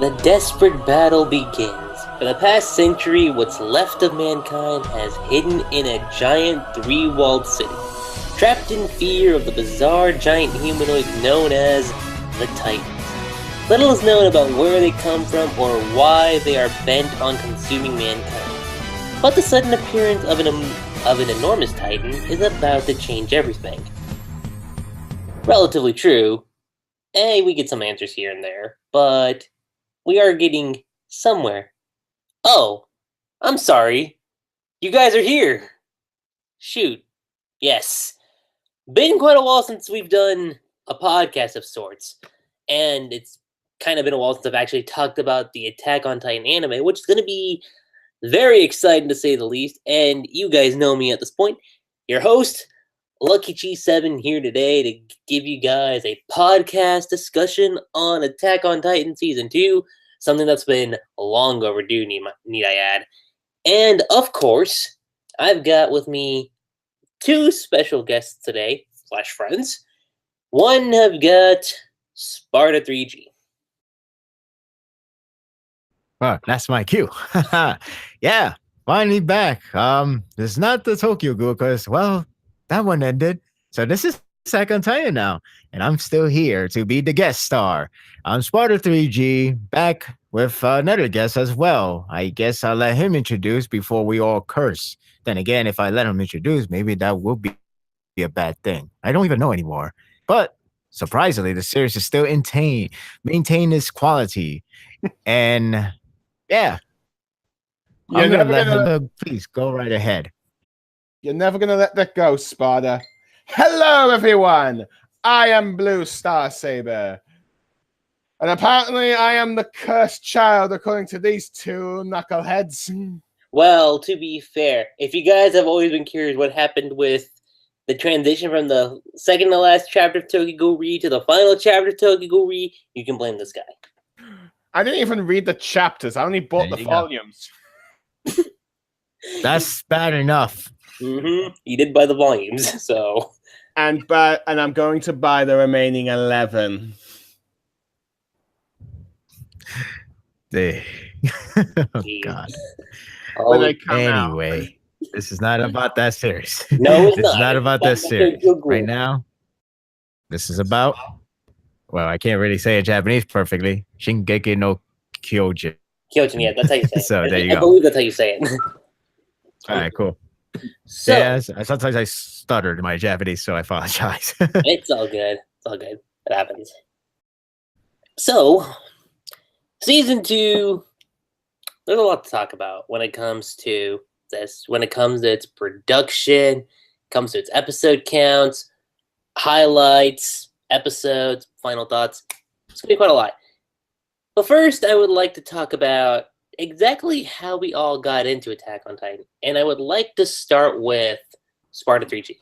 The desperate battle begins. For the past century, what's left of mankind has hidden in a giant three-walled city, trapped in fear of the bizarre giant humanoids known as the Titans. Little is known about where they come from or why they are bent on consuming mankind. But the sudden appearance of an enormous Titan is about to change everything. Relatively true. We get some answers here and there, but we are getting somewhere. Oh, I'm sorry. You guys are here. Shoot. Yes. Been quite a while since we've done a podcast of sorts, and it's kind of been a while since I've actually talked about the Attack on Titan anime, which is going to be very exciting to say the least, and you guys know me at this point. Your host, LuckyRave, here today to give you guys a podcast discussion on Attack on Titan Season 2, something that's been long overdue, need I add. And, of course, I've got with me two special guests today, / friends. One, I've got Sparda3g. Oh, that's my cue. Yeah, finally back. This is not the Tokyo Ghoul because, well, that one ended. So this is Attack on Titan now, and I'm still here to be the guest star. I'm Sparda3g, back with another guest as well. I guess I'll let him introduce before we all curse. Then again, if I let him introduce, maybe that will be a bad thing. I don't even know anymore. But surprisingly, the series is still maintain its quality. And yeah, I'm going to let him, please go right ahead. You're never going to let that go, Sparda. Hello, everyone. I am BlueStarSaber. And apparently I am the cursed child, according to these two knuckleheads. Well, to be fair, if you guys have always been curious what happened with the transition from the second to last chapter of Tokyo Ghoul Re to the final chapter of Tokyo Ghoul Re, you can blame this guy. I didn't even read the chapters. I only bought the volumes. That's bad enough. Mm-hmm. You did buy the volumes, so. And I'm going to buy the remaining 11. Oh, God. Anyway, this is not about that series. No, it's not. This is not about that series. Right now, this is about, well, I can't really say it Japanese perfectly. Shingeki no Kyojin. Kyojin, yeah, that's how you say it. So there you go. I believe that's how you say it. All right, cool. So, yeah, sometimes I stuttered in my Japanese, so I apologize. It's all good. It's all good. It happens. So, Season 2, there's a lot to talk about when it comes to this. When it comes to its production, comes to its episode counts, highlights, episodes, final thoughts. It's going to be quite a lot. But first, I would like to talk about exactly how we all got into Attack on Titan. And I would like to start with Sparda3g.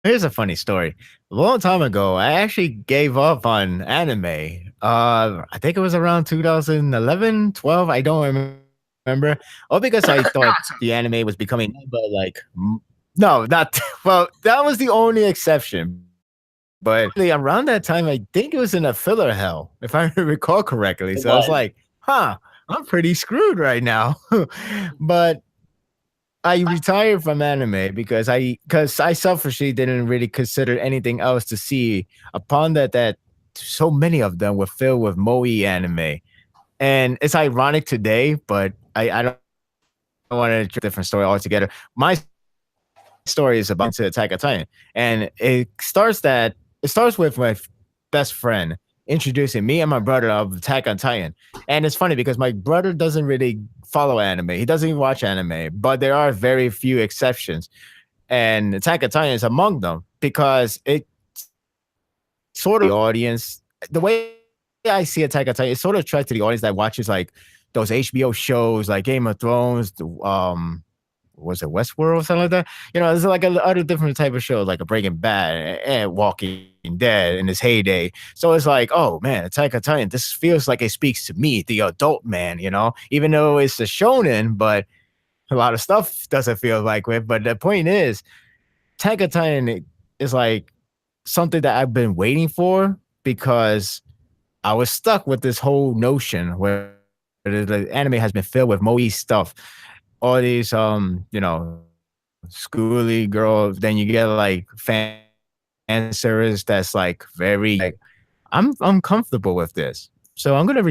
Here's a funny story. A long time ago, I actually gave up on anime. I think it was around 2011, 12. I don't remember. All because I thought the anime was becoming, but like, no, not, well, that was the only exception. But around that time, I think it was in a filler hell, if I recall correctly. So I was like, I'm pretty screwed right now. But I retired from anime because I selfishly didn't really consider anything else to see. Upon that so many of them were filled with moe anime. And it's ironic today, but I don't want to different story altogether. My story is about to Attack on Titan. And it starts with my best friend introducing me and my brother of Attack on Titan. And it's funny because my brother doesn't really follow anime. He doesn't even watch anime, but there are very few exceptions. And Attack on Titan is among them because it sort of the audience, the way I see Attack on Titan, it sort of attracts to the audience that watches like those HBO shows like Game of Thrones, was it Westworld or something like that? You know, there's like other different type of shows like a Breaking Bad and Walking Dead in its heyday. So it's like, oh man, Attack on Titan, this feels like it speaks to me, the adult man, you know, even though it's a shonen, but a lot of stuff doesn't feel like it. But the point is, Attack on Titan is like something that I've been waiting for because I was stuck with this whole notion where the anime has been filled with moe stuff, all these schooly girls. Then you get like fan service that's like very like I'm comfortable with this, so I'm gonna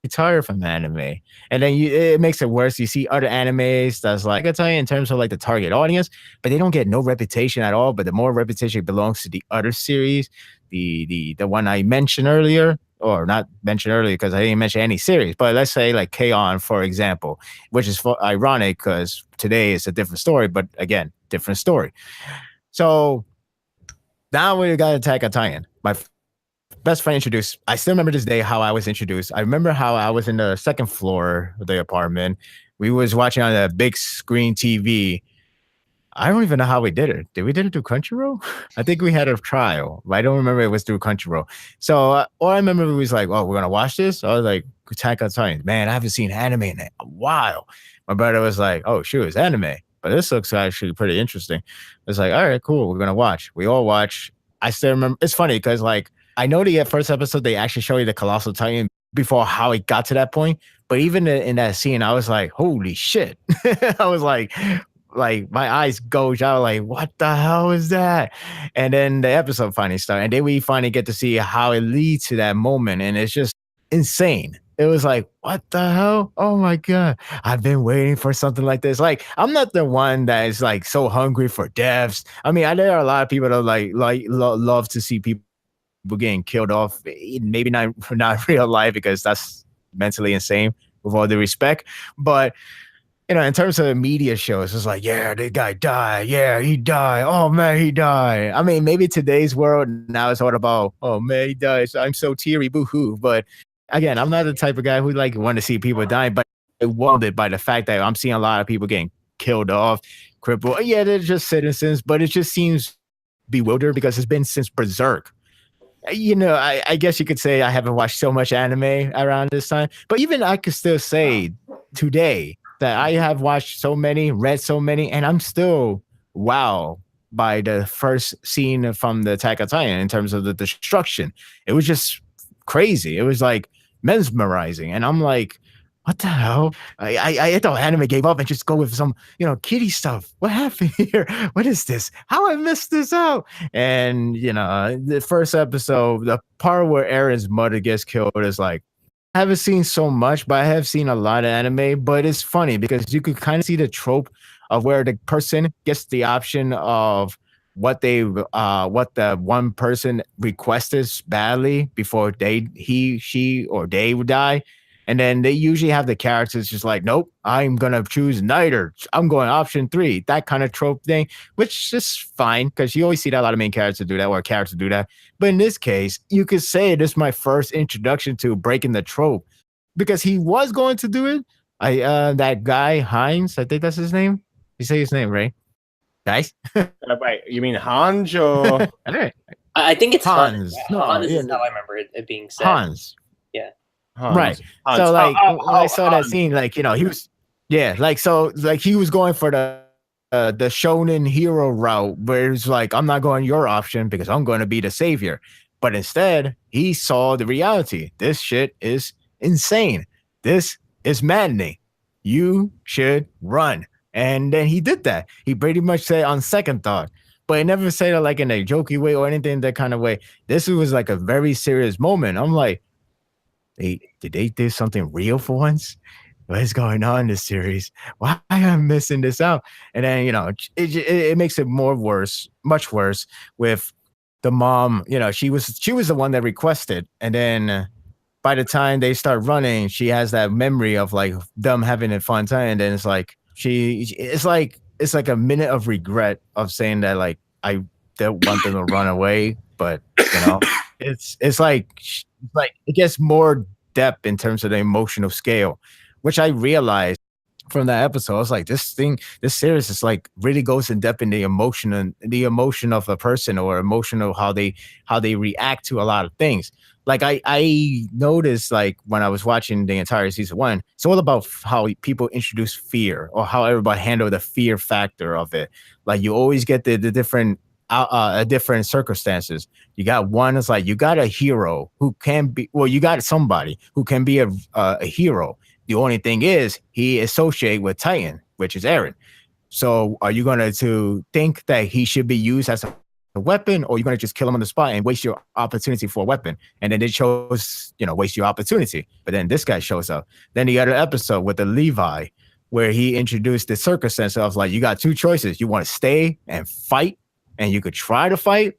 retire from anime. And then it makes it worse. You see other animes that's like, I can tell you in terms of like the target audience, but they don't get no reputation at all. But the more reputation belongs to the other series, the one I mentioned earlier, or not mentioned earlier because I didn't mention any series. But let's say like K-On, for example, which is ironic because today is a different story, but again, different story. So now we got Attack on Titan. My best friend introduced. I still remember this day how I was introduced. I remember how I was in the second floor of the apartment. We was watching on a big screen TV. I don't even know how we did it. Did we did it through Crunchyroll? I think we had a trial. I don't remember it was through Crunchyroll. So all I remember was like, oh, we're gonna watch this. I was like, Attack on Titan. Man, I haven't seen anime in a while. My brother was like, oh shoot, it's anime. But this looks actually pretty interesting. It's like, all right, cool. We're gonna watch. We all watch. I still remember. It's funny because like I know the first episode they actually show you the Colossal Titan before how it got to that point. But even in that scene, I was like, holy shit. I was like my eyes gouge out, like, what the hell is that? And then the episode finally started, and then we finally get to see how it leads to that moment, and it's just insane. It was like, what the hell? Oh my god, I've been waiting for something like this. Like, I'm not the one that is like so hungry for deaths. I mean, there are a lot of people that love to see people getting killed off. Maybe not real life because that's mentally insane. With all due respect, but in terms of media shows, it's like, yeah, the guy died. Yeah, he died. Oh man, he died. I mean, maybe today's world now it's all about, oh man, he dies. I'm so teary, boo-hoo. But again, I'm not the type of guy who like want to see people dying, but wounded by the fact that I'm seeing a lot of people getting killed off, crippled. Yeah, they're just citizens, but it just seems bewildered because it's been since Berserk. I guess you could say I haven't watched so much anime around this time, but even I could still say today that I have watched so many, read so many, and I'm still wow by the first scene from the Attack on Titan in terms of the destruction. It was just crazy. It was like mesmerizing, and I'm like, what the hell? I thought anime gave up and just go with some kiddie stuff. What happened here? What is this? How I missed this out? And the first episode, the part where Eren's mother gets killed is like, I haven't seen so much, but I have seen a lot of anime. But it's funny because you could kind of see the trope of where the person gets the option of what the one person requested badly before he, she, or they would die. And then they usually have the characters just like, nope, I'm going to choose neither. I'm going option 3, that kind of trope thing, which is fine because you always see that a lot of main characters do that or characters do that. But in this case, you could say this is my first introduction to breaking the trope because he was going to do it. That guy, Hines, I think that's his name. You say his name, right? Guys? Wait, you mean Hans or? I think it's Hans. Hans. No, Hans is how I remember it being said. Hans. Yeah. Hans. Right. Hans. So like when I saw that scene, like he was, he was going for the shonen hero route, where it's like, I'm not going your option because I'm going to be the savior. But instead, he saw the reality. This shit is insane. This is maddening. You should run. And then he did that. He pretty much said on second thought. But he never said it like in a jokey way or anything that kind of way. This was like a very serious moment. I'm like, did they do something real for once? What is going on in this series? Why am I missing this out? And then, it makes it much worse with the mom. She was the one that requested. And then by the time they start running, she has that memory of like them having a fun time. And then it's like, it's like a minute of regret of saying that like I don't want them to run away, but it's like it gets more depth in terms of the emotional scale, which I realized from that episode. I was like, this series is like really goes in depth in the emotion of a person or emotional how they react to a lot of things. Like I noticed, like when I was watching the entire season 1, it's all about how people introduce fear or how everybody handle the fear factor of it. Like you always get the different different circumstances. You got one is like you got a hero who can be, well, you got somebody who can be a hero. The only thing is he associate with Titan, which is Eren. So are you going to think that he should be used as a weapon, or you're going to just kill him on the spot and waste your opportunity for a weapon? And then it shows, waste your opportunity. But then this guy shows up. Then the other episode with the Levi, where he introduced the circumstance of like, you got two choices. You want to stay and fight, and you could try to fight,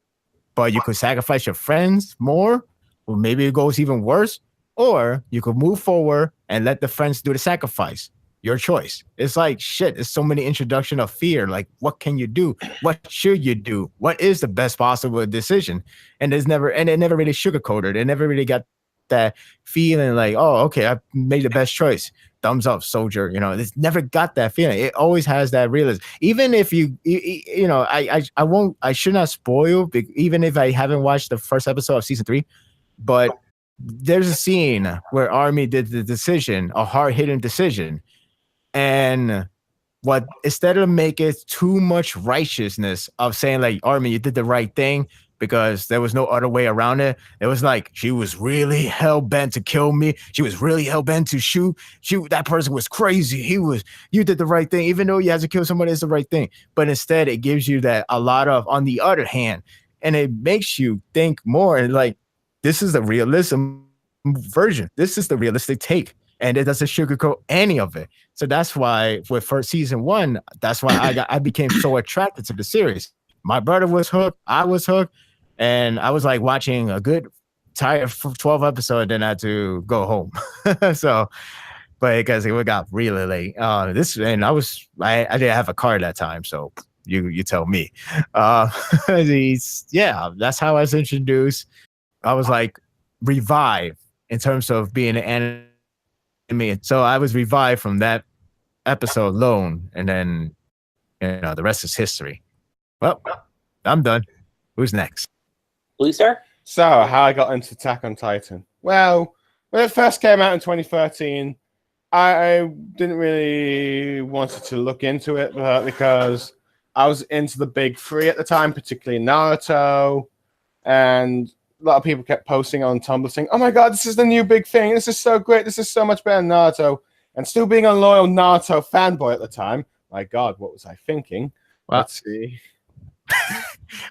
but you could sacrifice your friends more, or maybe it goes even worse, or you could move forward and let the friends do the sacrifice. Your choice. It's like, shit, there's so many introduction of fear. Like, what can you do? What should you do? What is the best possible decision? And it never really sugarcoated. It never really got that feeling like, oh, okay, I made the best choice. Thumbs up, soldier. It's never got that feeling. It always has that realism. Even if I should not spoil, even if I haven't watched the first episode of season 3, but there's a scene where Army did the decision, a hard-hitting decision. And instead of making too much righteousness of saying like, Armin, you did the right thing because there was no other way around it. It was like, she was really hell-bent to kill me. She was really hell-bent to shoot. That person was crazy. You did the right thing. Even though you had to kill somebody, it's the right thing. But instead it gives you that a lot of, on the other hand, and it makes you think more and like, this is the realism version. This is the realistic take. And it doesn't sugarcoat any of it. So that's why with first season 1, that's why I became so attracted to the series. My brother was hooked. I was hooked. And I was like watching a good tired 12 episode, then I had to go home. So, but because it got really late. I didn't have a car that time. So you tell me. That's how I was introduced. I was like revived in terms of being an anime. So I was revived from that episode alone, and then the rest is history. Well, I'm done. Who's next? Blue Star? So, how I got into Attack on Titan. Well, when it first came out in 2013, I didn't really want to look into it because I was into the big three at the time, particularly Naruto, and a lot of people kept posting on Tumblr saying, oh my god, this is the new big thing. This is so great. This is so much better than Naruto. And still being a loyal Naruto fanboy at the time. My god, what was I thinking? Well, let's see.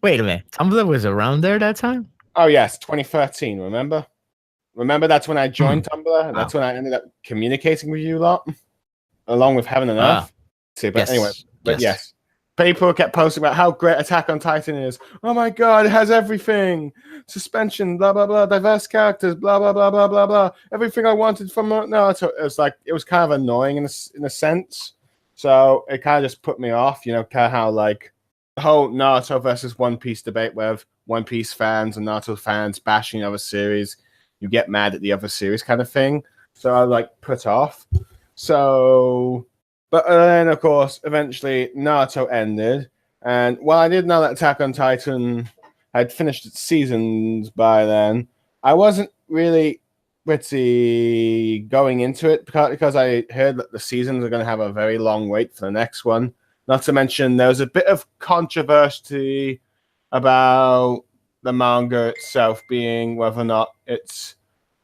Wait a minute. Tumblr was around there that time? Oh, yes. 2013, remember? Remember that's when I joined Tumblr? And that's when I ended up communicating with you a lot? Along with Heaven and Earth. See, but anyway, yes. People kept posting about how great Attack on Titan is. Oh my god, it has everything. Suspension, blah, blah, blah. Diverse characters, blah, blah, blah, blah, blah, blah. Everything I wanted from Naruto. It was kind of annoying in a sense. So it kind of just put me off, kind of how like the whole Naruto versus One Piece debate where One Piece fans and Naruto fans bashing the other series. You get mad at the other series kind of thing. So I like put off. So... But then, of course, eventually Naruto ended. And while I did know that Attack on Titan had finished its seasons by then, I wasn't really pretty going into it because I heard that the seasons are going to have a very long wait for the next one. Not to mention, there was a bit of controversy about the manga itself being whether or not it's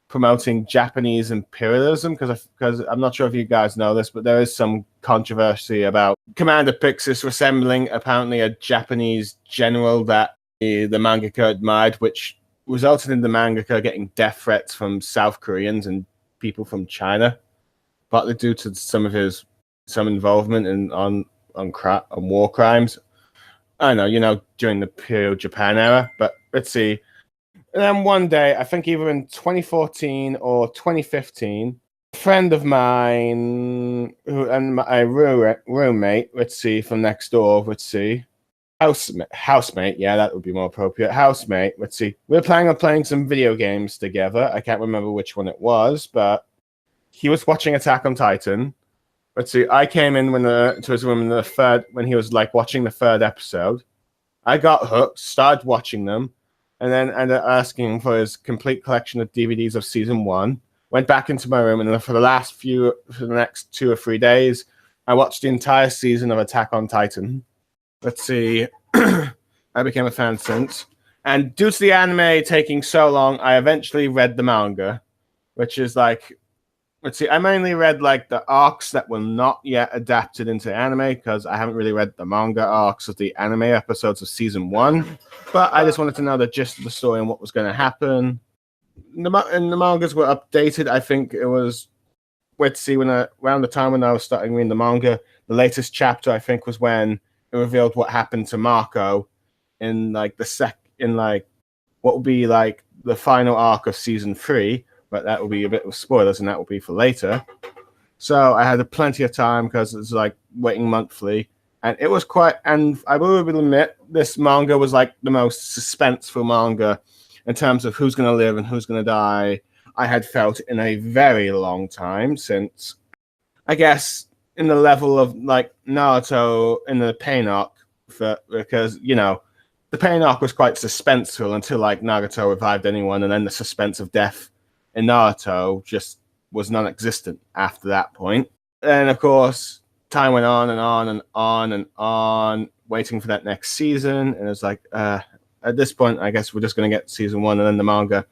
promoting Japanese imperialism, because I'm not sure if you guys know this, but there is some controversy about Commander Pixis resembling apparently a Japanese general that the mangaka admired, which resulted in the mangaka getting death threats from South Koreans and people from China, partly due to some involvement on war crimes. I don't know, during the Imperial Japan era, but let's see. And then one day, I think either in 2014 or 2015, a friend of mine and my roommate, from next door, housemate, yeah, that would be more appropriate. Housemate, we were planning on playing some video games together. I can't remember which one it was, but he was watching Attack on Titan. I came in to his room when he was like watching the third episode. I got hooked, started watching them, and then ended up asking him for his complete collection of DVDs of season 1. Went back into my room, and then for the next 2 or 3 days, I watched the entire season of Attack on Titan. I became a fan since. And due to the anime taking so long, I eventually read the manga, which is like, let's see, I mainly read like the arcs that were not yet adapted into anime because I haven't really read the manga arcs of the anime episodes of season 1. But I just wanted to know the gist of the story and what was going to happen. And the mangas were updated. I think it was, let's see, around the time when I was starting reading the manga, the latest chapter I think was when it revealed what happened to Marco in like what would be like the final arc of season 3, but that will be a bit of spoilers, and that will be for later. So I had plenty of time because it's like waiting monthly, and it was quite. And I will admit, this manga was like the most suspenseful manga in terms of who's going to live and who's going to die. I had felt in a very long time since, I guess, in the level of like Naruto in the pain arc, because the pain arc was quite suspenseful until like Naruto revived anyone, and then the suspense of death in Naruto just was non-existent after that point. And of course, time went on and on and on and on, waiting for that next season. And it's like, at this point, I guess we're just going to get season 1 and then the manga.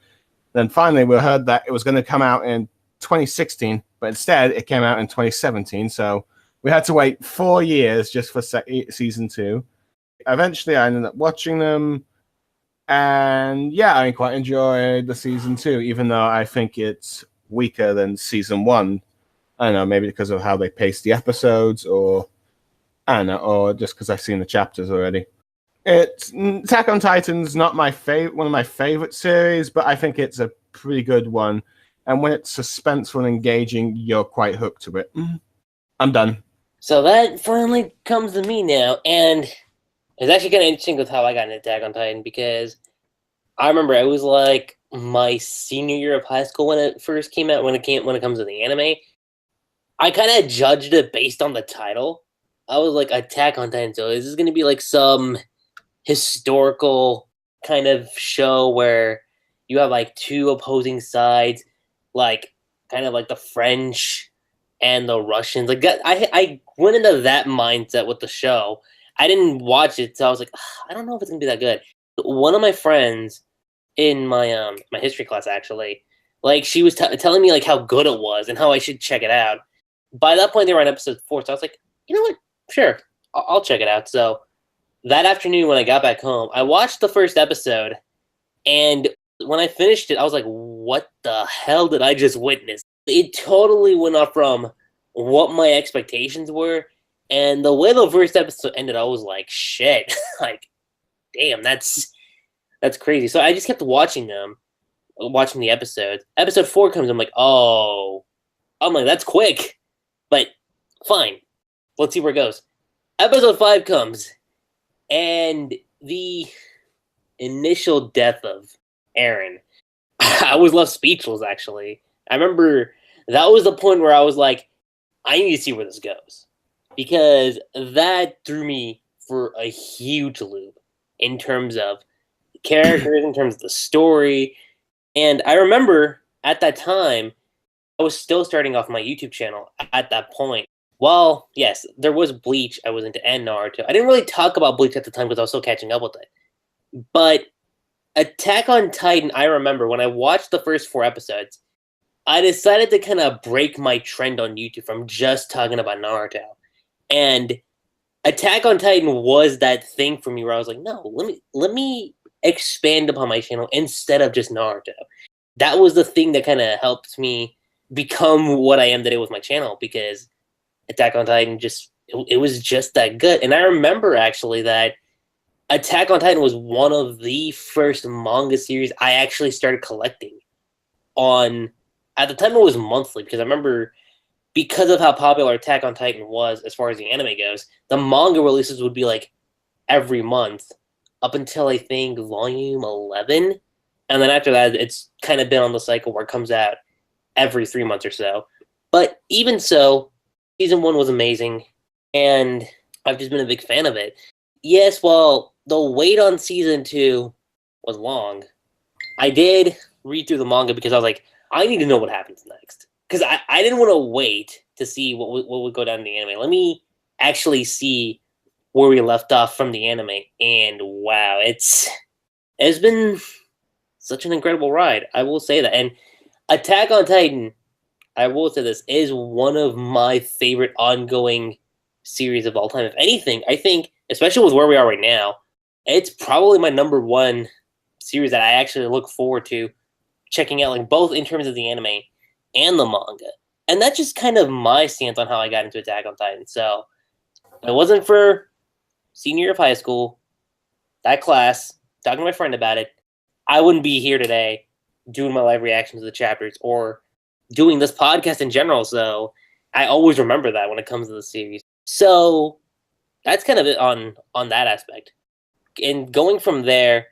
Then finally, we heard that it was going to come out in 2016, but instead it came out in 2017. So we had to wait 4 years just for season 2. Eventually, I ended up watching them. And yeah, I quite enjoyed the season 2, even though I think it's weaker than season 1. I don't know, maybe because of how they pace the episodes, or I don't know, or just because I've seen the chapters already. It's Attack on Titan's not my one of my favorite series, but I think it's a pretty good one. And when it's suspenseful and engaging, you're quite hooked to it. I'm done. So that finally comes to me now, and it's actually kind of interesting with how I got into Attack on Titan, because I remember it was like my senior year of high school when it first came out. When it comes to the anime, I kind of judged it based on the title. I was like, Attack on Titan. So is this going to be like some historical kind of show where you have like two opposing sides, like kind of like the French and the Russians? Like I went into that mindset with the show. I didn't watch it, so I was like, I don't know if it's gonna be that good. One of my friends in my my history class, actually, like she was telling me like how good it was and how I should check it out. By that point, they were on episode 4, so I was like, you know what? Sure, I'll check it out. So that afternoon, when I got back home, I watched the first episode, and when I finished it, I was like, what the hell did I just witness? It totally went off from what my expectations were. And the way the first episode ended, I was like, shit. Like, damn, that's crazy. So I just kept watching the episodes. Episode 4 comes, I'm like, that's quick. But fine. Let's see where it goes. Episode 5 comes, and the initial death of Eren, I was left speechless, actually. I remember that was the point where I was like, I need to see where this goes. Because that threw me for a huge loop in terms of characters, in terms of the story. And I remember at that time, I was still starting off my YouTube channel at that point. Well, yes, there was Bleach I was into, and Naruto. I didn't really talk about Bleach at the time because I was still catching up with it. But Attack on Titan, I remember when I watched the first 4 episodes, I decided to kind of break my trend on YouTube from just talking about Naruto. And Attack on Titan was that thing for me where I was like, no, let me expand upon my channel instead of just Naruto. That was the thing that kind of helped me become what I am today with my channel, because Attack on Titan it was just that good. And I remember actually that Attack on Titan was one of the first manga series I actually started collecting on. At the time it was monthly, because I remember, because of how popular Attack on Titan was as far as the anime goes, the manga releases would be like every month up until I think volume 11. And then after that, it's kind of been on the cycle where it comes out every 3 months or so. But even so, season 1 was amazing, and I've just been a big fan of it. Yes, well, the wait on season 2 was long. I did read through the manga because I was like, I need to know what happens next. Because I didn't want to wait to see what would go down in the anime. Let me actually see where we left off from the anime, and wow, it's been such an incredible ride. I will say that. And Attack on Titan, I will say this, is one of my favorite ongoing series of all time. If anything, I think, especially with where we are right now, it's probably my number one series that I actually look forward to checking out, like both in terms of the anime and the manga. And that's just kind of my stance on how I got into Attack on Titan. So if it wasn't for senior year of high school, that class, talking to my friend about it, I wouldn't be here today doing my live reactions to the chapters or doing this podcast in general. So I always remember that when it comes to the series. So that's kind of it on that aspect. And going from there,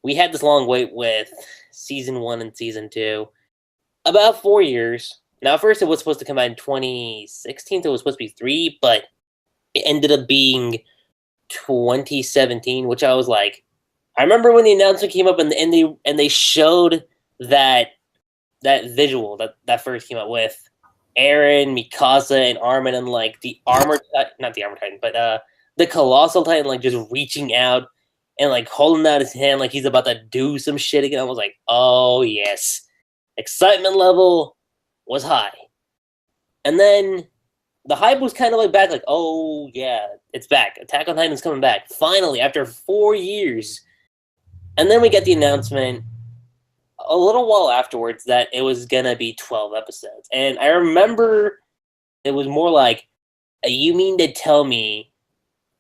we had this long wait with season 1 and season 2. About 4 years. Now, at first it was supposed to come out in 2016, so it was supposed to be 3, but it ended up being 2017, which I was like, I remember when the announcement came up and they showed that visual that first came out with Eren, Mikasa, and Armin, and like the not the armor titan, but the colossal titan, like just reaching out and like holding out his hand like he's about to do some shit again. I was like, oh yes, excitement level was high. And then the hype was kind of like back, like, oh yeah, it's back. Attack on Titan's coming back finally after 4 years. And then we get the announcement a little while afterwards that it was gonna be 12 episodes. And I remember it was more like, you mean to tell me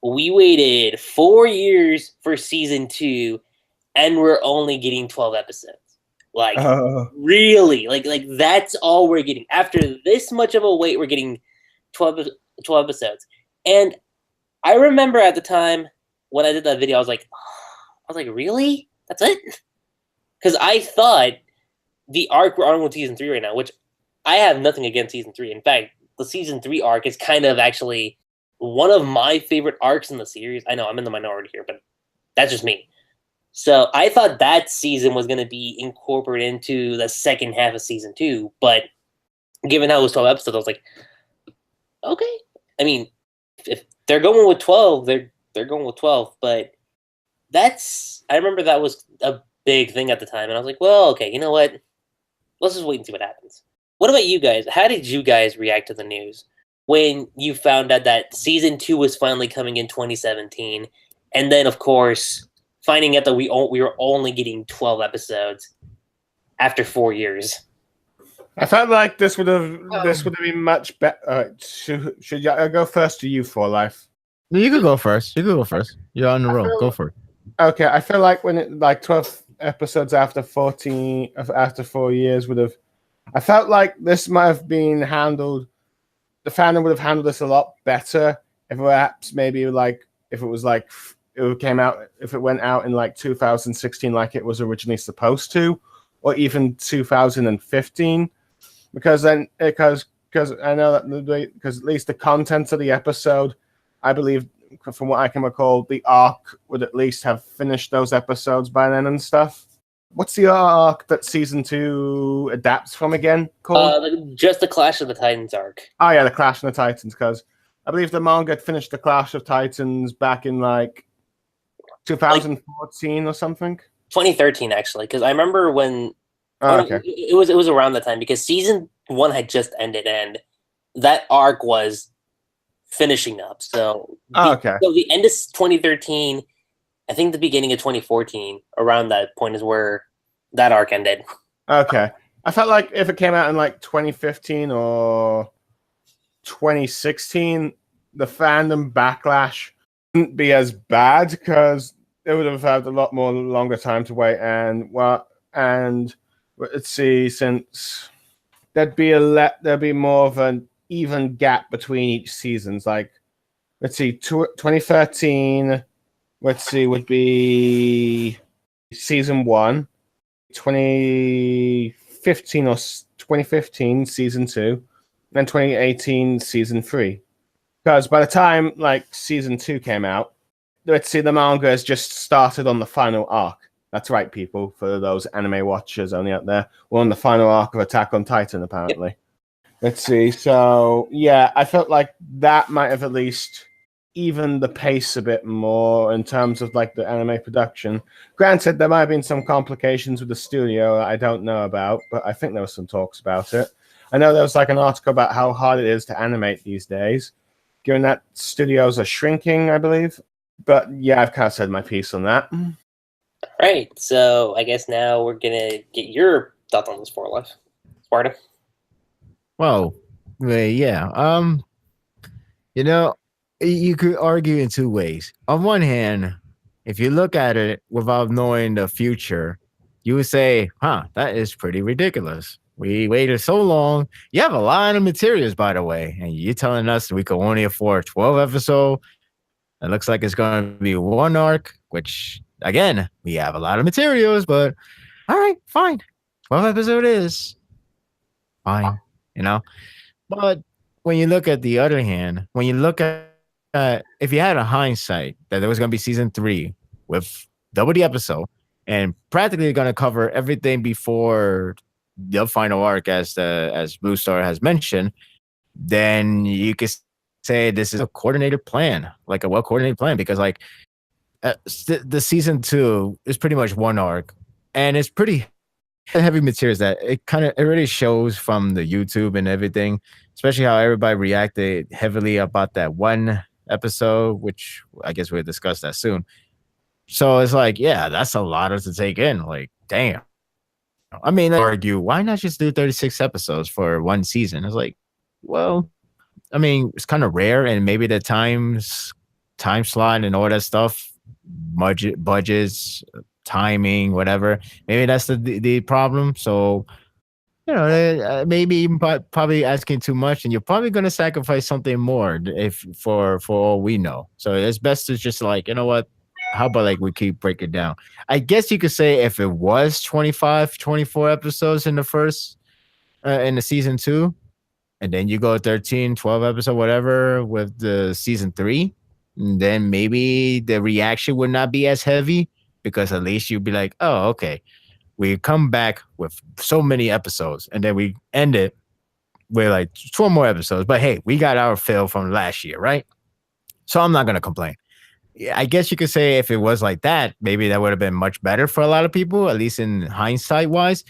we waited 4 years for season 2 and we're only getting 12 episodes? Like, really? Like that's all we're getting? After this much of a wait, we're getting 12 episodes. And I remember at the time when I did that video, I was like, really? That's it? Because I thought the arc we're on with season 3 right now, which I have nothing against season 3. In fact, the season 3 arc is kind of actually one of my favorite arcs in the series. I know I'm in the minority here, but that's just me. So I thought that season was going to be incorporated into the second half of season 2. But given how it was 12 episodes, I was like, okay. I mean, if they're going with 12, they're going with 12. But I remember that was a big thing at the time. And I was like, well, okay, you know what? Let's just wait and see what happens. What about you guys? How did you guys react to the news when you found out that season 2 was finally coming in 2017? And then, of course, finding out that we were only getting 12 episodes after 4 years. I felt like this would have been much better. Should I go first to you, For Life? You could go first. You're on the roll. Go for it. Okay, I feel like when it 12 episodes after 4 years would have. I felt like this might have been handled. The fandom would have handled this a lot better if perhaps maybe like if it was like if it went out in like 2016 like it was originally supposed to, or even 2015, because I know that because at least the content of the episode, I believe from what I can recall, the arc would at least have finished those episodes by then and stuff. What's the arc that season 2 adapts from again called? Just the Clash of the Titans arc. Oh yeah, the Clash of the Titans, because I believe the manga had finished the Clash of Titans back in like 2014 or something. 2013 actually, because I remember when it was around that time, because season 1 had just ended and that arc was finishing up. So so the end of 2013, I think the beginning of 2014, around that point is where that arc ended. Okay. I felt like if it came out in like 2015 or 2016, the fandom backlash wouldn't be as bad because it would have had a lot more longer time to wait. And let's see, since there'd be more of an even gap between each seasons. Like, let's see, 2013, let's see, would be season 1, 2015 season 2, and 2018 season 3. Because by the time like season 2 came out, let's see, the manga has just started on the final arc. That's right, people, for those anime watchers only out there. We're on the final arc of Attack on Titan, apparently. Yep. Let's see. So, yeah, I felt like that might have at least even the pace a bit more in terms of like the anime production. Granted, there might have been some complications with the studio that I don't know about, but I think there were some talks about it. I know there was like an article about how hard it is to animate these days, given that studios are shrinking, I believe. But yeah, I've kind of said my piece on that. Right, so I guess now we're gonna get your thoughts on this for life, Sparta. Well, yeah. You know, you could argue in two ways. On one hand, if you look at it without knowing the future, you would say, huh, that is pretty ridiculous. We waited so long. You have a lot of materials, by the way, and you're telling us we could only afford 12 episode. It looks like it's going to be one arc, which, again, we have a lot of materials, but all right, fine. 12 episode is fine, you know? But when you look at the other hand, when you look at if you had a hindsight that there was going to be season 3 with double the episode and practically going to cover everything before the final arc, as Blue Star has mentioned, then you could say this is a coordinated plan, like a well coordinated plan, because like the season 2 is pretty much one arc, and it's pretty heavy materials that it really shows from the YouTube and everything, especially how everybody reacted heavily about that one episode, which I guess we'll discuss that soon. So it's like, yeah, that's a lot to take in. Like, damn. I mean, I argue, why not just do 36 episodes for one season? It's like, well, I mean, it's kind of rare, and maybe the time slot and all that stuff, budgets, timing, whatever. Maybe that's the problem. So, you know, maybe even probably asking too much, and you're probably going to sacrifice something more if for all we know. So it's best to just like, you know what? How about like we keep breaking it down? I guess you could say if it was 25, 24 episodes in the first in the season 2, and then you go 13, 12 episode, whatever, with the season 3, then maybe the reaction would not be as heavy, because at least you'd be like, oh, okay, we come back with so many episodes, and then we end it with like 12 more episodes. But hey, we got our fill from last year, right? So I'm not going to complain. I guess you could say if it was like that, maybe that would have been much better for a lot of people, at least in hindsight wise.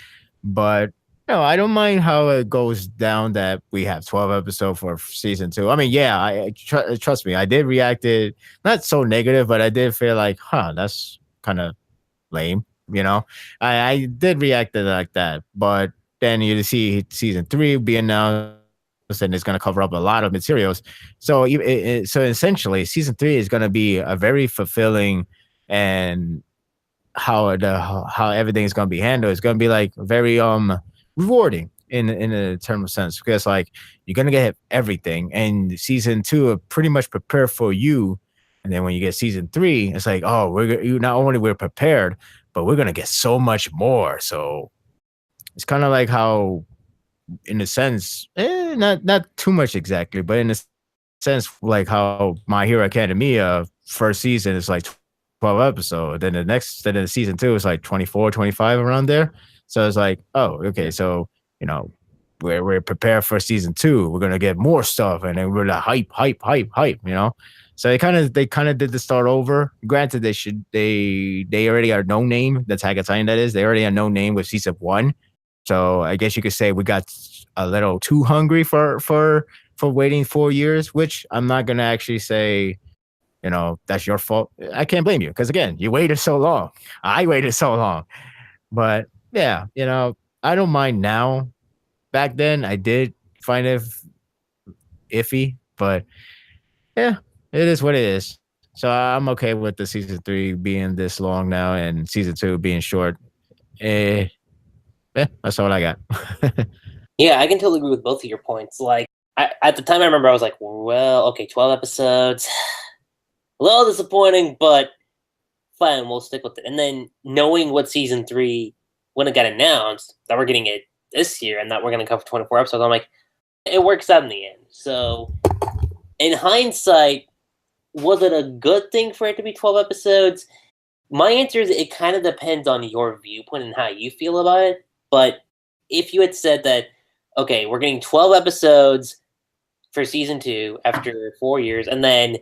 But no, I don't mind how it goes down that we have 12 episodes for season 2. I mean, yeah, trust me, I did react it not so negative, but I did feel like, that's kind of lame. You know, I did react to it like that. But then you see season 3 be announced, and it's going to cover up a lot of materials. So, so essentially, season 3 is going to be a very fulfilling, and how everything is going to be handled is going to be like very rewarding in a term of sense, because like you're going to get everything, and season 2 will pretty much prepare for you. And then when you get season 3, it's like, oh, not only we're prepared, but we're going to get so much more. So it's kind of like how, in a sense, not too much exactly, but in a sense, like how My Hero Academia first season is like 12 episodes, then the season 2 is like 24, 25 around there. So it's like, oh, okay, so you know, we're prepared for season 2. We're gonna get more stuff, and then we're like hype, you know. So they kind of did the start over. Granted, they already are no name. The Tag of Titan, that is, they already are no name with season 1. So I guess you could say we got a little too hungry for waiting 4 years, which I'm not gonna actually say, you know, that's your fault. I can't blame you, because again, you waited so long. I waited so long. But yeah, you know, I don't mind now. Back then, I did find it iffy, but yeah, it is what it is. So I'm okay with the season 3 being this long now, and season 2 being short. Yeah, that's all I got. Yeah, I can totally agree with both of your points. Like, at the time, I remember I was like, well, okay, 12 episodes. A little disappointing, but fine, we'll stick with it. And then knowing what season 3, when it got announced, that we're getting it this year and that we're going to cover 24 episodes, I'm like, it works out in the end. So, in hindsight, was it a good thing for it to be 12 episodes? My answer is it kind of depends on your viewpoint and how you feel about it. But if you had said that, okay, we're getting 12 episodes for season 2 after 4 years, and then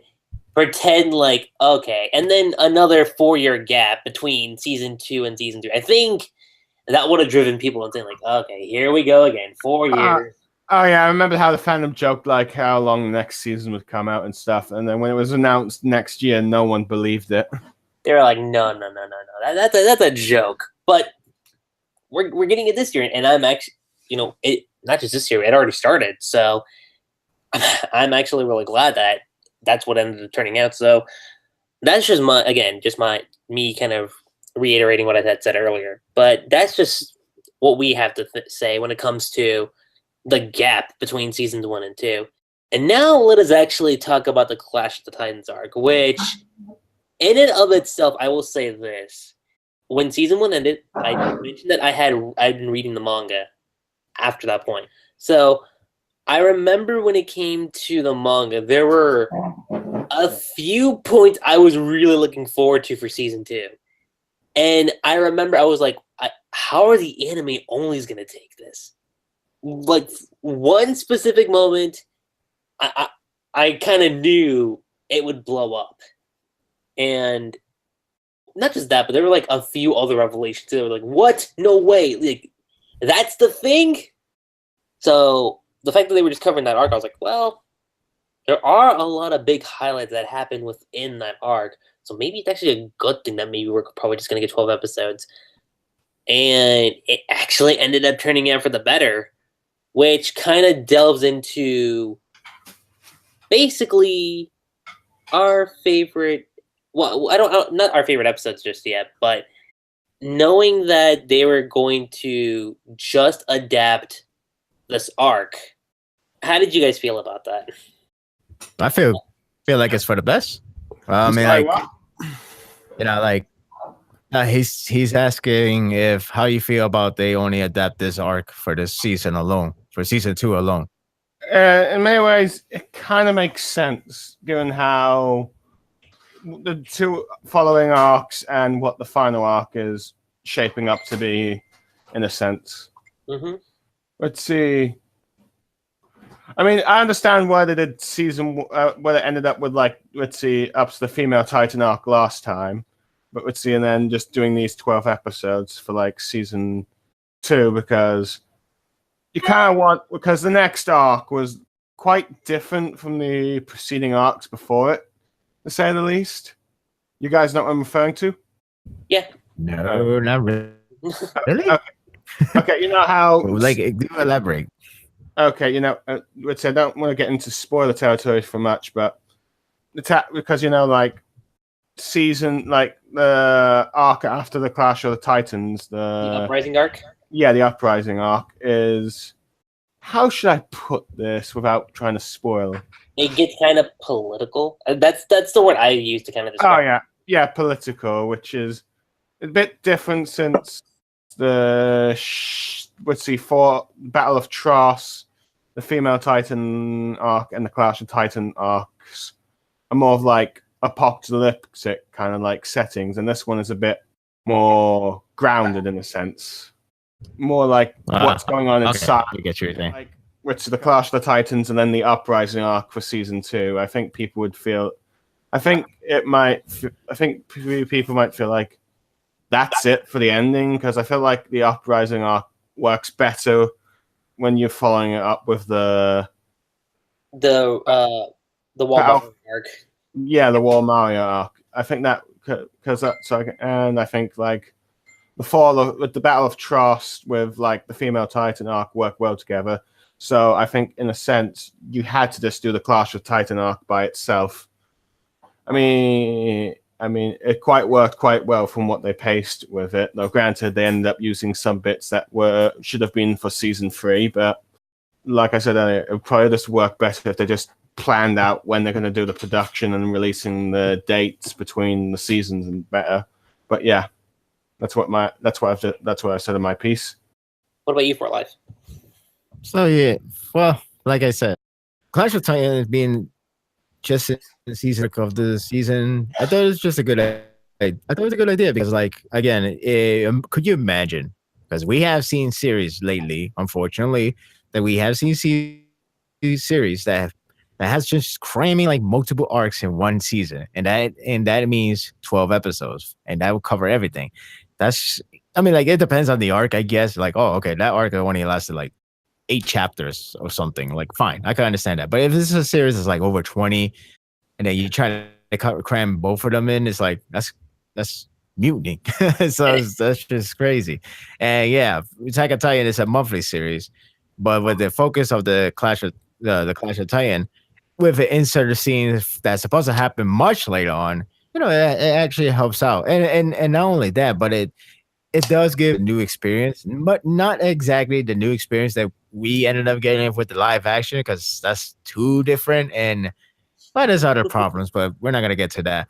pretend like, okay, and then another 4-year gap between season 2 and season 3. I think that would have driven people into like, okay, here we go again, 4 years. Oh yeah, I remember how the fandom joked like how long the next season would come out and stuff, and then when it was announced next year, no one believed it. They were like, no, that's a joke. But we're getting it this year, and I'm actually, it not just this year, it already started. So I'm actually really glad that that's what ended up turning out. So that's just me kind of reiterating what I had said earlier. But that's just what we have to say when it comes to the gap between seasons 1 and 2. And now let us actually talk about the Clash of the Titans arc, which in and of itself, I will say this. When season 1 ended, I mentioned that I'd been reading the manga after that point. So I remember when it came to the manga, there were a few points I was really looking forward to for season 2. And I remember I was like, how are the anime onlys going to take this? Like, one specific moment, I kind of knew it would blow up. And not just that, but there were like a few other revelations. They were like, what? No way. Like, that's the thing? So the fact that they were just covering that arc, I was like, well, there are a lot of big highlights that happen within that arc. So maybe it's actually a good thing that maybe we're probably just going to get 12 episodes. And it actually ended up turning out for the better, which kind of delves into basically our favorite, well, not our favorite episodes just yet, but knowing that they were going to just adapt this arc, how did you guys feel about that? I feel like it's for the best. I mean, he's asking if how you feel about they only adapt this arc for this season alone, for season 2 alone. In many ways, it kind of makes sense given how the 2 following arcs and what the final arc is shaping up to be, in a sense. Mm-hmm. Let's see. I mean, I understand why they did where they ended up with, like, let's see, up to the female Titan arc last time. But let's see, and then just doing these 12 episodes for, like, season 2, because you kind of because the next arc was quite different from the preceding arcs before it, to say the least. You guys know what I'm referring to? Yeah. No, not really. Really? Okay, you know how... Like, do elaborate. Okay, which I don't want to get into spoiler territory for much, but because like the arc after the Clash of the Titans, the Uprising arc. Yeah, the Uprising arc is. How should I put this without trying to spoil? It gets kind of political. That's the word I use to kind of describe. Oh yeah, political, which is a bit different since the for Battle of Tross, the female Titan arc, and the Clash of Titan arcs are more of like apocalyptic kind of like settings, and this one is a bit more grounded in a sense, more like what's going on inside. I get your thing. Like, which is the Clash of the Titans and then the Uprising arc for season 2. I think people would feel. I think people might feel like that's it for the ending, because I feel like the Uprising arc works better when you're following it up with the Wall arc. Yeah, the Wall Mario arc. I think that because that's like, and I think like with the Battle of Tross with like the female Titan arc work well together. So I think in a sense you had to just do the Clash of Titan arc by itself. I mean, it worked quite well from what they paced with it. Though, granted, they ended up using some bits that should have been for season 3. But like I said earlier, it would probably just work better if they just planned out when they're going to do the production and releasing the dates between the seasons and better. But yeah, that's what I said in my piece. What about you, For Life? So yeah, well, like I said, Clash of Titans being just the season of the season, I thought it was just a good idea. I thought it was a good idea because, like, again, could you imagine? Because we have seen series lately, unfortunately, that we have seen series that that has just cramming like multiple arcs in one season, and that means 12 episodes, and that will cover everything. That's, I mean, like, it depends on the arc, I guess. Like, oh, okay, that arc only lasted like 8 chapters or something. Like, fine, I can understand that. But if this is a series that's like over 20, and then you try to cram both of them in, it's like that's mutiny. So that's just crazy. And yeah, Attack on Titan is a monthly series, but with the focus of the Clash of the Clash of Titan, with an insert scene that's supposed to happen much later on, it actually helps out. And not only that, but it does give a new experience, but not exactly the new experience that we ended up getting with the live action, because that's too different. And but there's other problems, but we're not gonna get to that.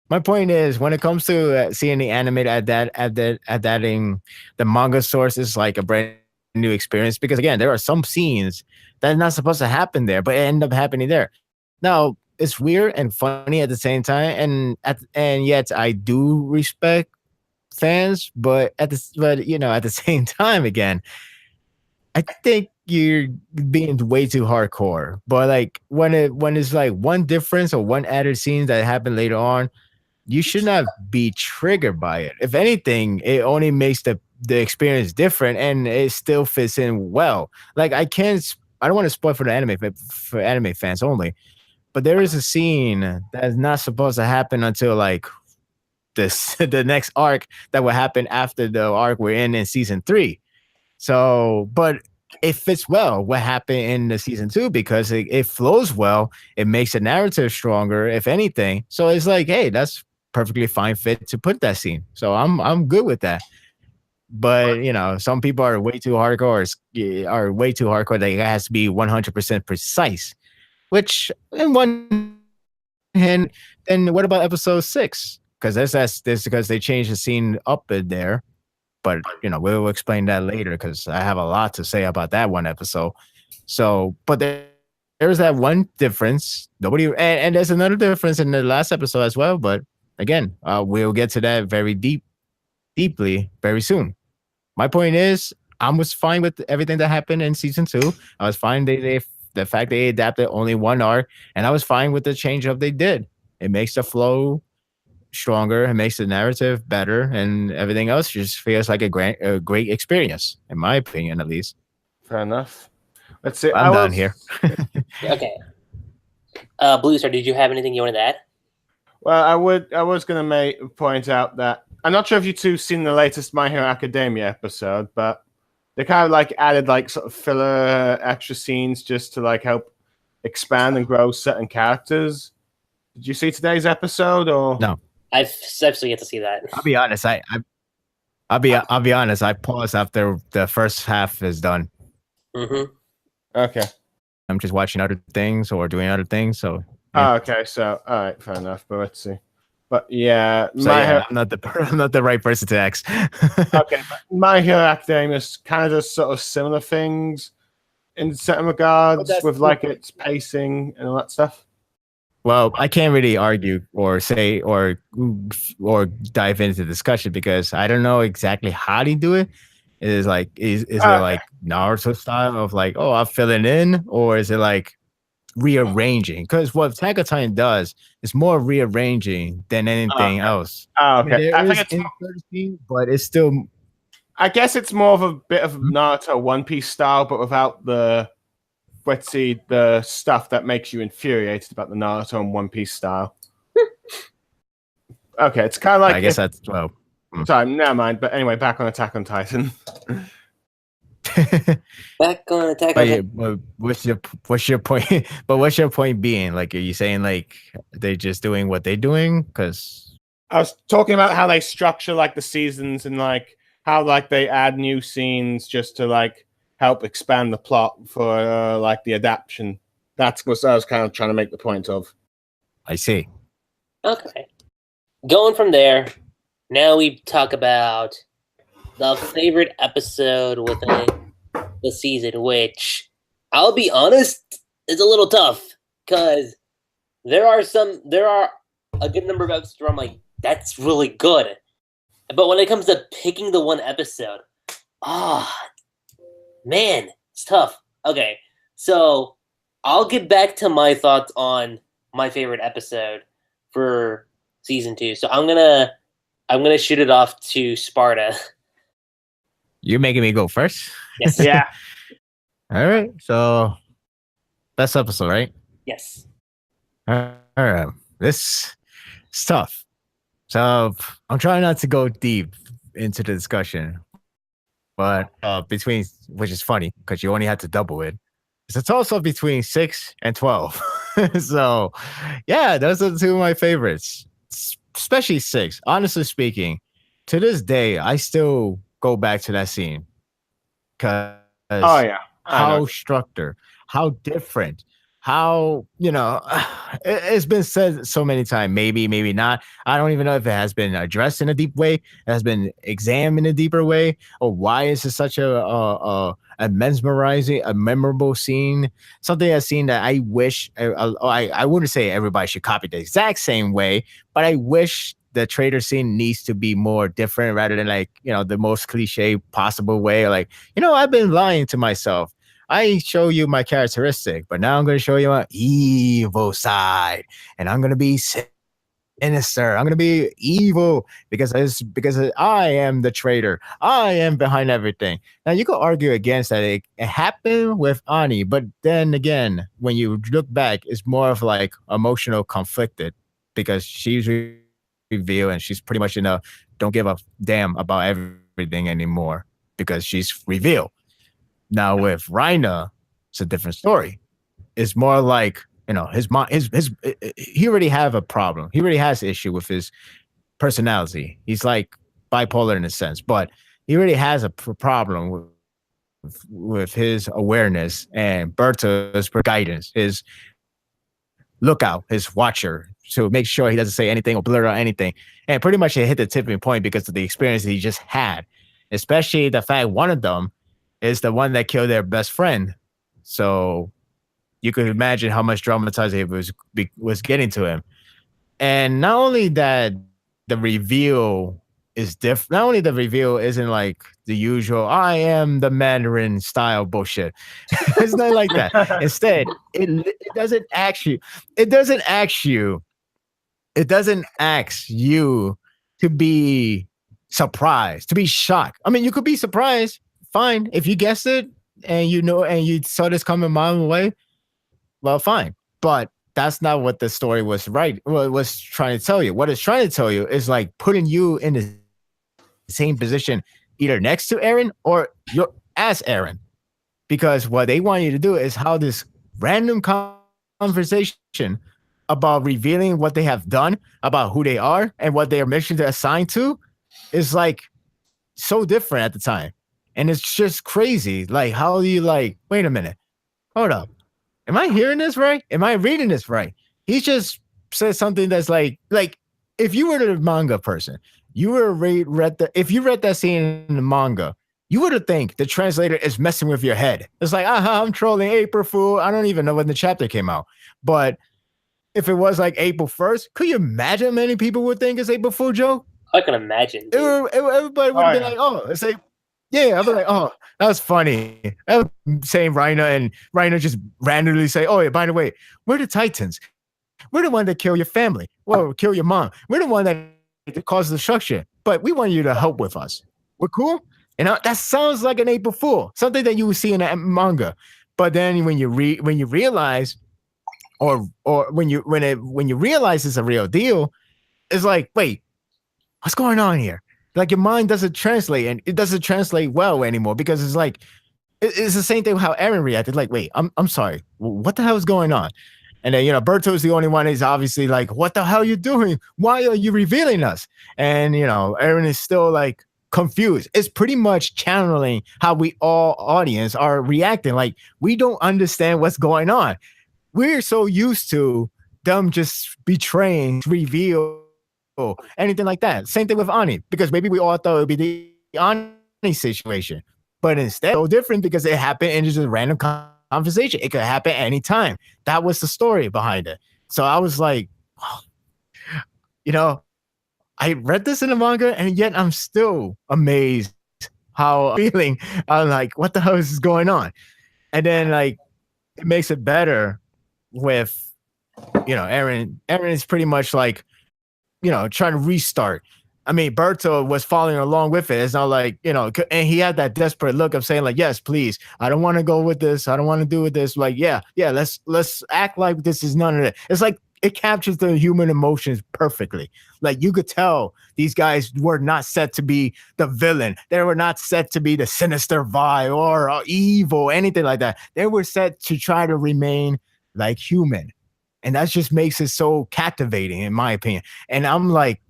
My point is, when it comes to seeing the animated adapting the manga source is like a brand new experience, because again, there are some scenes that are not supposed to happen there, but it end up happening there. Now, it's weird and funny at the same time, and yet I do respect fans, but at the same time, again, I think you're being way too hardcore. But like when it's like one difference or one added scene that happened later on, you should not be triggered by it. If anything, it only makes the experience different, and it still fits in well. Like, I don't want to spoil for the for anime fans only, but there is a scene that is not supposed to happen until like the next arc that will happen after the arc we're in season 3. So, but it fits well what happened in the season 2, because it flows well. It makes the narrative stronger, if anything. So it's like, hey, that's perfectly fine fit to put that scene. So I'm good with that. But some people are way too hardcore, that it has to be 100% precise. Which, in one hand, then what about episode 6? Because that's because they changed the scene up in there. But we'll explain that later, because I have a lot to say about that one episode. So, but there's that one difference. And there's another difference in the last episode as well. But again, we'll get to that very deeply very soon. My point is, I was fine with everything that happened in season 2. I was fine the fact they adapted only one arc, and I was fine with the change up they did. It makes the flow stronger, it makes the narrative better, and everything else just feels like a great experience, in my opinion, at least. Fair enough. Let's see. I'm done here. Okay. Blue Star, did you have anything you wanted to add? Well, I was going to point out that I'm not sure if you two seen the latest My Hero Academia episode, but they kind of like added like sort of filler extra scenes just to like help expand and grow certain characters. Did you see today's episode or no? I've actually yet to see that. I'll be honest. I'll be honest. I paused after the first half is done. Mm-hmm. Okay. I'm just watching other things or doing other things. So. Yeah. Oh, okay. So, all right, fair enough. But let's see. But yeah, I'm not the right person to ask. Okay, but My Hero Academia kind of does sort of similar things in certain regards with like its pacing and all that stuff. Well, I can't really argue or say or dive into the discussion, because I don't know exactly how they do it. Is it like Naruto style of like, oh, I'm filling in, or is it like rearranging? Because what Attack on Titan does is more rearranging than anything else. Oh, okay. I think it's interesting, but it's still. I guess it's more of a bit of Naruto One Piece style, but without the, let's see, the stuff that makes you infuriated about the Naruto and One Piece style. Okay, it's kind of like. I guess that's well. Sorry, never mind. But anyway, back on Attack on Titan. Back on Attack on Titan. What's your point? But what's your point being? Like, are you saying like they're just doing what they're doing? Because I was talking about how they structure like the seasons and like how like they add new scenes just to like help expand the plot for like the adaptation. That's what I was kind of trying to make the point of. I see. Okay. Going from there, now we talk about the favorite episode within the season, which I'll be honest is a little tough, because there are a good number of episodes where I'm like, that's really good. But when it comes to picking the one episode, man, it's tough. Okay, so I'll get back to my thoughts on my favorite episode for season 2. So I'm gonna shoot it off to Sparda. You're making me go first? Yes. Yeah. All right. So best episode, right? Yes. All right. This is tough. So I'm trying not to go deep into the discussion, but between, which is funny because you only had to double it. It's a toss up between 6 and 12. So yeah, those are two of my favorites, especially 6. Honestly speaking, to this day, I still go back to that scene because Oh yeah. I know. how structured, how different, how, it's been said so many times, maybe not. I don't even know if it has been addressed in a deep way, it has been examined in a deeper way, or why is it such a mesmerizing, a memorable scene, something I've seen that I wish, I wouldn't say everybody should copy the exact same way, but I wish the trader scene needs to be more different rather than like, the most cliche possible way. Like, I've been lying to myself. I show you my characteristic, but now I'm going to show you my evil side, and I'm going to be sinister. I'm going to be evil because I am the traitor. I am behind everything. Now you could argue against that. It happened with Ani, but then again, when you look back, it's more of like emotional conflicted because she's revealed and she's pretty much don't give a damn about everything anymore because she's revealed. Now with Reina, it's a different story. It's more like, his mom, he already have a problem. He already has issue with his personality. He's like bipolar in a sense, but he already has a problem with his awareness and Berta's guidance, his lookout, his watcher, to make sure he doesn't say anything or blurt out anything. And pretty much it hit the tipping point because of the experience that he just had, especially the fact one of them is the one that killed their best friend. So you could imagine how much traumatized it was getting to him. And not only that, the reveal is different. Not only the reveal isn't like the usual "I am the Mandarin" style bullshit. It's not like that. Instead, it doesn't ask you. It doesn't ask you. It doesn't ask you to be surprised, to be shocked. I mean, you could be surprised. Fine, if you guessed it and and you saw this coming a mile away. Well, fine, but that's not what the story was was trying to tell you. What it's trying to tell you is like putting you in the same position, either next to Aaron or you're as Aaron, because what they want you to do is how this random conversation about revealing what they have done, about who they are and what their mission to assign to, is like so different at the time, and it's just crazy. Like, how do you wait a minute, hold up. Am I hearing this right? Am I reading this right? He just said something that's like if you were the manga person, you would if you read that scene in the manga, you would have think the translator is messing with your head. It's like, I'm trolling April Fool. I don't even know when the chapter came out. But if it was like April 1st, could you imagine how many people would think it's April Fool joke? I can imagine. Everybody would have been like, oh, it's like, yeah, I'd be like, oh, that was funny. I was saying Reina just randomly say, oh, yeah, by the way, we're the Titans. We're the one that kill your family. Well, kill your mom. We're the one that caused destruction. But we want you to help with us. We're cool? And that sounds like an April Fool, something that you would see in a manga. But then when you realize, or when you realize it's a real deal, it's like, wait, what's going on here? Like your mind doesn't translate, and it doesn't translate well anymore because it's like it's the same thing with how Aaron reacted. Like, wait, I'm sorry, what the hell is going on? And then Berto is the only one who's obviously like, what the hell are you doing? Why are you revealing us? And Aaron is still like confused. It's pretty much channeling how we all audience are reacting. Like, we don't understand what's going on. We're so used to them just betraying, reveal, anything like that. Same thing with Ani, because maybe we all thought it would be the Ani situation, but instead, so different because it happened in just a random conversation. It could happen anytime. That was the story behind it. So I was like, I read this in the manga, and yet I'm still amazed how I'm feeling. I'm like, what the hell is going on? And then makes it better with, Aaron. Aaron is pretty much like, trying to restart. I mean, Berto was following along with it. It's not like, and he had that desperate look of saying like, yes, please, I don't want to go with this. I don't want to do with this. Like, yeah, let's act like this is none of it. It's like it captures the human emotions perfectly. Like you could tell these guys were not set to be the villain. They were not set to be the sinister vibe or evil, anything like that. They were set to try to remain like human. And that just makes it so captivating, in my opinion. And I'm like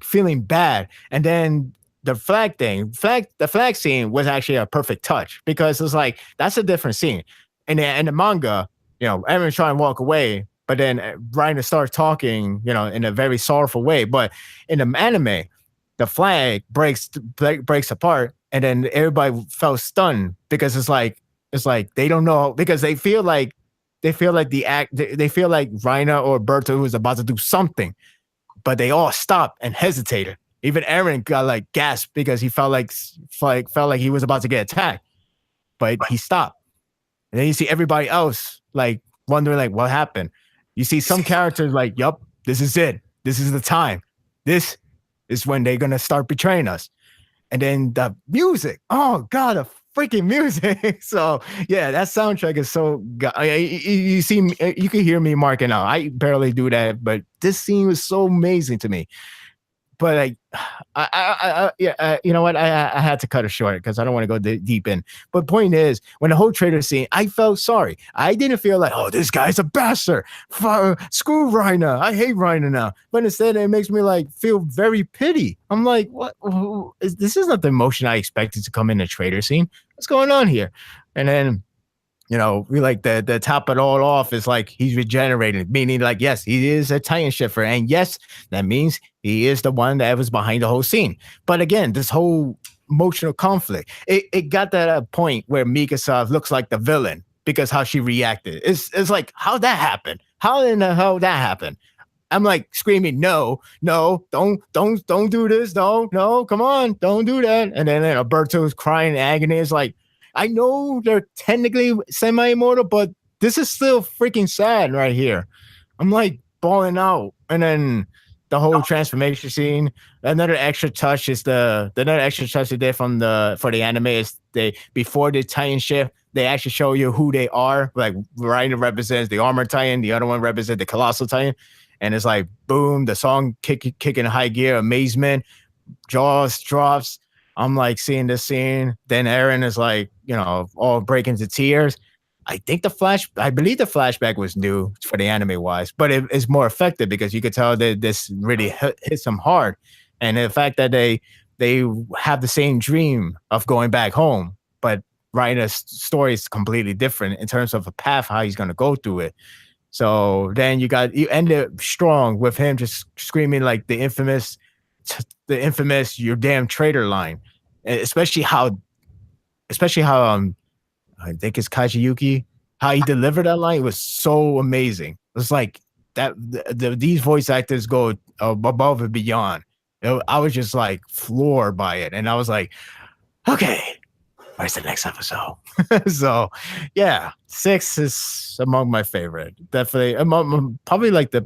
feeling bad. And then the flag scene was actually a perfect touch because it's like that's a different scene. And in the manga, Aaron's trying to walk away, but then Reiner starts talking, in a very sorrowful way. But in the anime, the flag breaks apart, and then everybody felt stunned because it's like they don't know because they feel like Reiner or Berto was about to do something, but they all stopped and hesitated. Even Aaron got like gasped because he felt like he was about to get attacked, but he stopped. And then you see everybody else like wondering like what happened. You see some characters like, yup, this is it. This is the time. This is when they're gonna start betraying us. And then the music. Oh God, the freaking music. So yeah, that soundtrack is so. You see, you can hear me marking out. I barely do that, but this scene was so amazing to me. But like, you know what? I had to cut it short because I don't want to go deep in. But point is, when the whole trailer scene, I felt sorry. I didn't feel like, oh, this guy's a bastard. Screw Reiner. I hate Reiner now. But instead, it makes me like feel very pity. I'm like, what? This is not the emotion I expected to come in the trailer scene. What's going on here? And then, we like the top it all off is like he's regenerated, meaning like, yes, he is a Titan shifter. And yes, that means he is the one that was behind the whole scene. But again, this whole emotional conflict, it got to that point where Mikasa looks like the villain because how she reacted. It's like, how'd that happen? How in the hell that happened? I'm like screaming, no, don't do this. No, come on, don't do that. And then Alberto's crying in agony. It's like, I know they're technically semi-immortal, but this is still freaking sad right here. I'm like bawling out. And then the whole transformation scene. Another extra touch is the another extra touch they did for the anime is before the Titan shift, they actually show you who they are. Like Reiner represents the Armored Titan, the other one represents the Colossal Titan. And it's like boom, the song kicking high gear, amazement, jaws drops. I'm like seeing this scene. Then Aaron is like, all breaking into tears. I believe the flashback was new for the anime wise, but it's more effective because you could tell that this really hits them hard. And the fact that they have the same dream of going back home, but Reiner's story is completely different in terms of a path, how he's going to go through it. So then you end it strong with him just screaming like the infamous "you damn traitor" line, especially how I think it's Kajiyuki, how he delivered that line was so amazing. It's like that these voice actors go above and beyond. I was just like floored by it, and I was like, okay, where's the next episode? So yeah, 6 is among my favorite. Definitely probably like the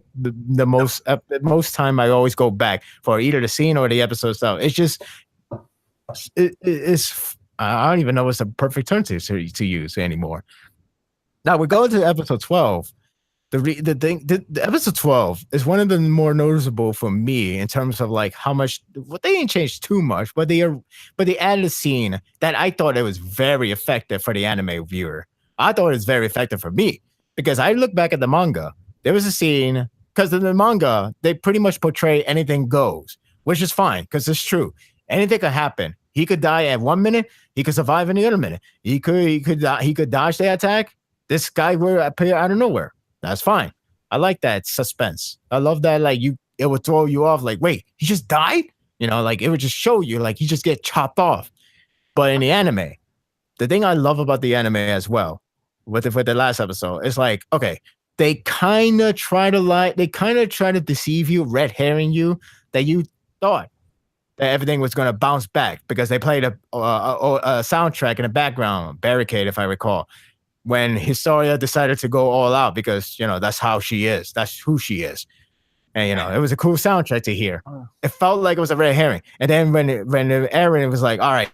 most time I always go back for either the scene or the episode stuff. It's just it's I don't even know what's the perfect term to use anymore. Now we go to episode 12. The episode 12 is one of the more noticeable for me in terms of like how much they didn't change too much, but they added a scene that I thought it was very effective for the anime viewer. I thought it was very effective for me because I look back at the manga. There was a scene because in the manga they pretty much portray anything goes, which is fine because it's true. Anything could happen. He could die at 1 minute. He could survive in the other minute. He could dodge the attack. This guy will appear out of nowhere. That's fine. I like that suspense. I love that. Like it would throw you off. Like, wait, he just died? Like it would just show you like he just get chopped off. But in the anime, the thing I love about the anime as well, with the last episode, is like, okay, they kind of try to deceive you, red herring you, that you thought that everything was going to bounce back because they played a soundtrack in the background, Barricade, if I recall. when Historia decided to go all out because that's how she is. That's who she is. And it was a cool soundtrack to hear. It felt like it was a red herring. And then when Aaron was like, "All right,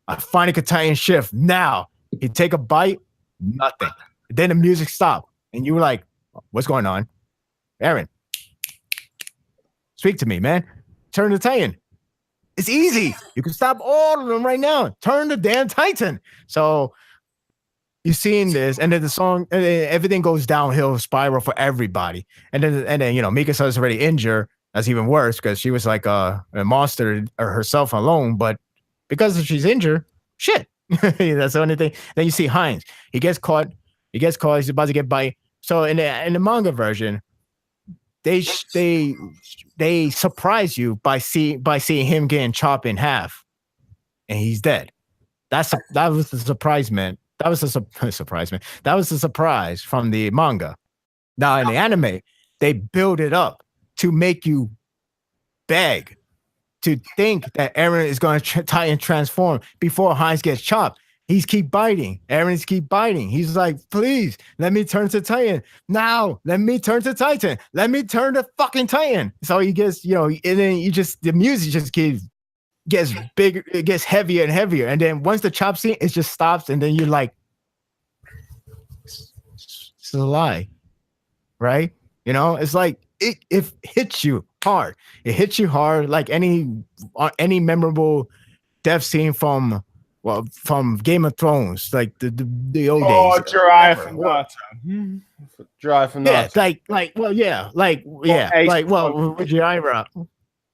I finally could Titan shift now," he'd take a bite, nothing. Then the music stopped, and you were like, "What's going on, Aaron? Speak to me, man. Turn the Titan. It's easy. You can stop all of them right now. Turn the damn Titan." So you're seeing this, and then the song, everything goes downhill spiral for everybody. And then Mikasa is already injured. That's even worse because she was like a monster herself alone. But because she's injured, shit. That's the only thing. Then you see Heinz. He gets caught. He's about to get bite. So in the manga version, they surprise you by seeing him getting chopped in half, and he's dead. That was the surprise, man. That was a surprise, man. That was a surprise from the manga. Now in the anime, they build it up to make you beg to think that Eren is going to try and transform before Heinz gets chopped. He's keep biting. Eren's keep biting. He's like, "Please, let me turn to Titan. Now, let me turn to Titan. Let me turn to fucking Titan." So he gets, and then the music just gets bigger, it gets heavier and heavier. And then once the chop scene, it just stops. And then you're like, this is a lie, right? It's like, it hits you hard. It hits you hard like any memorable death scene from Game of Thrones, like the old days. Oh, Jiraiya from Naruto. Jiraiya from Naruto. With Jiraiya.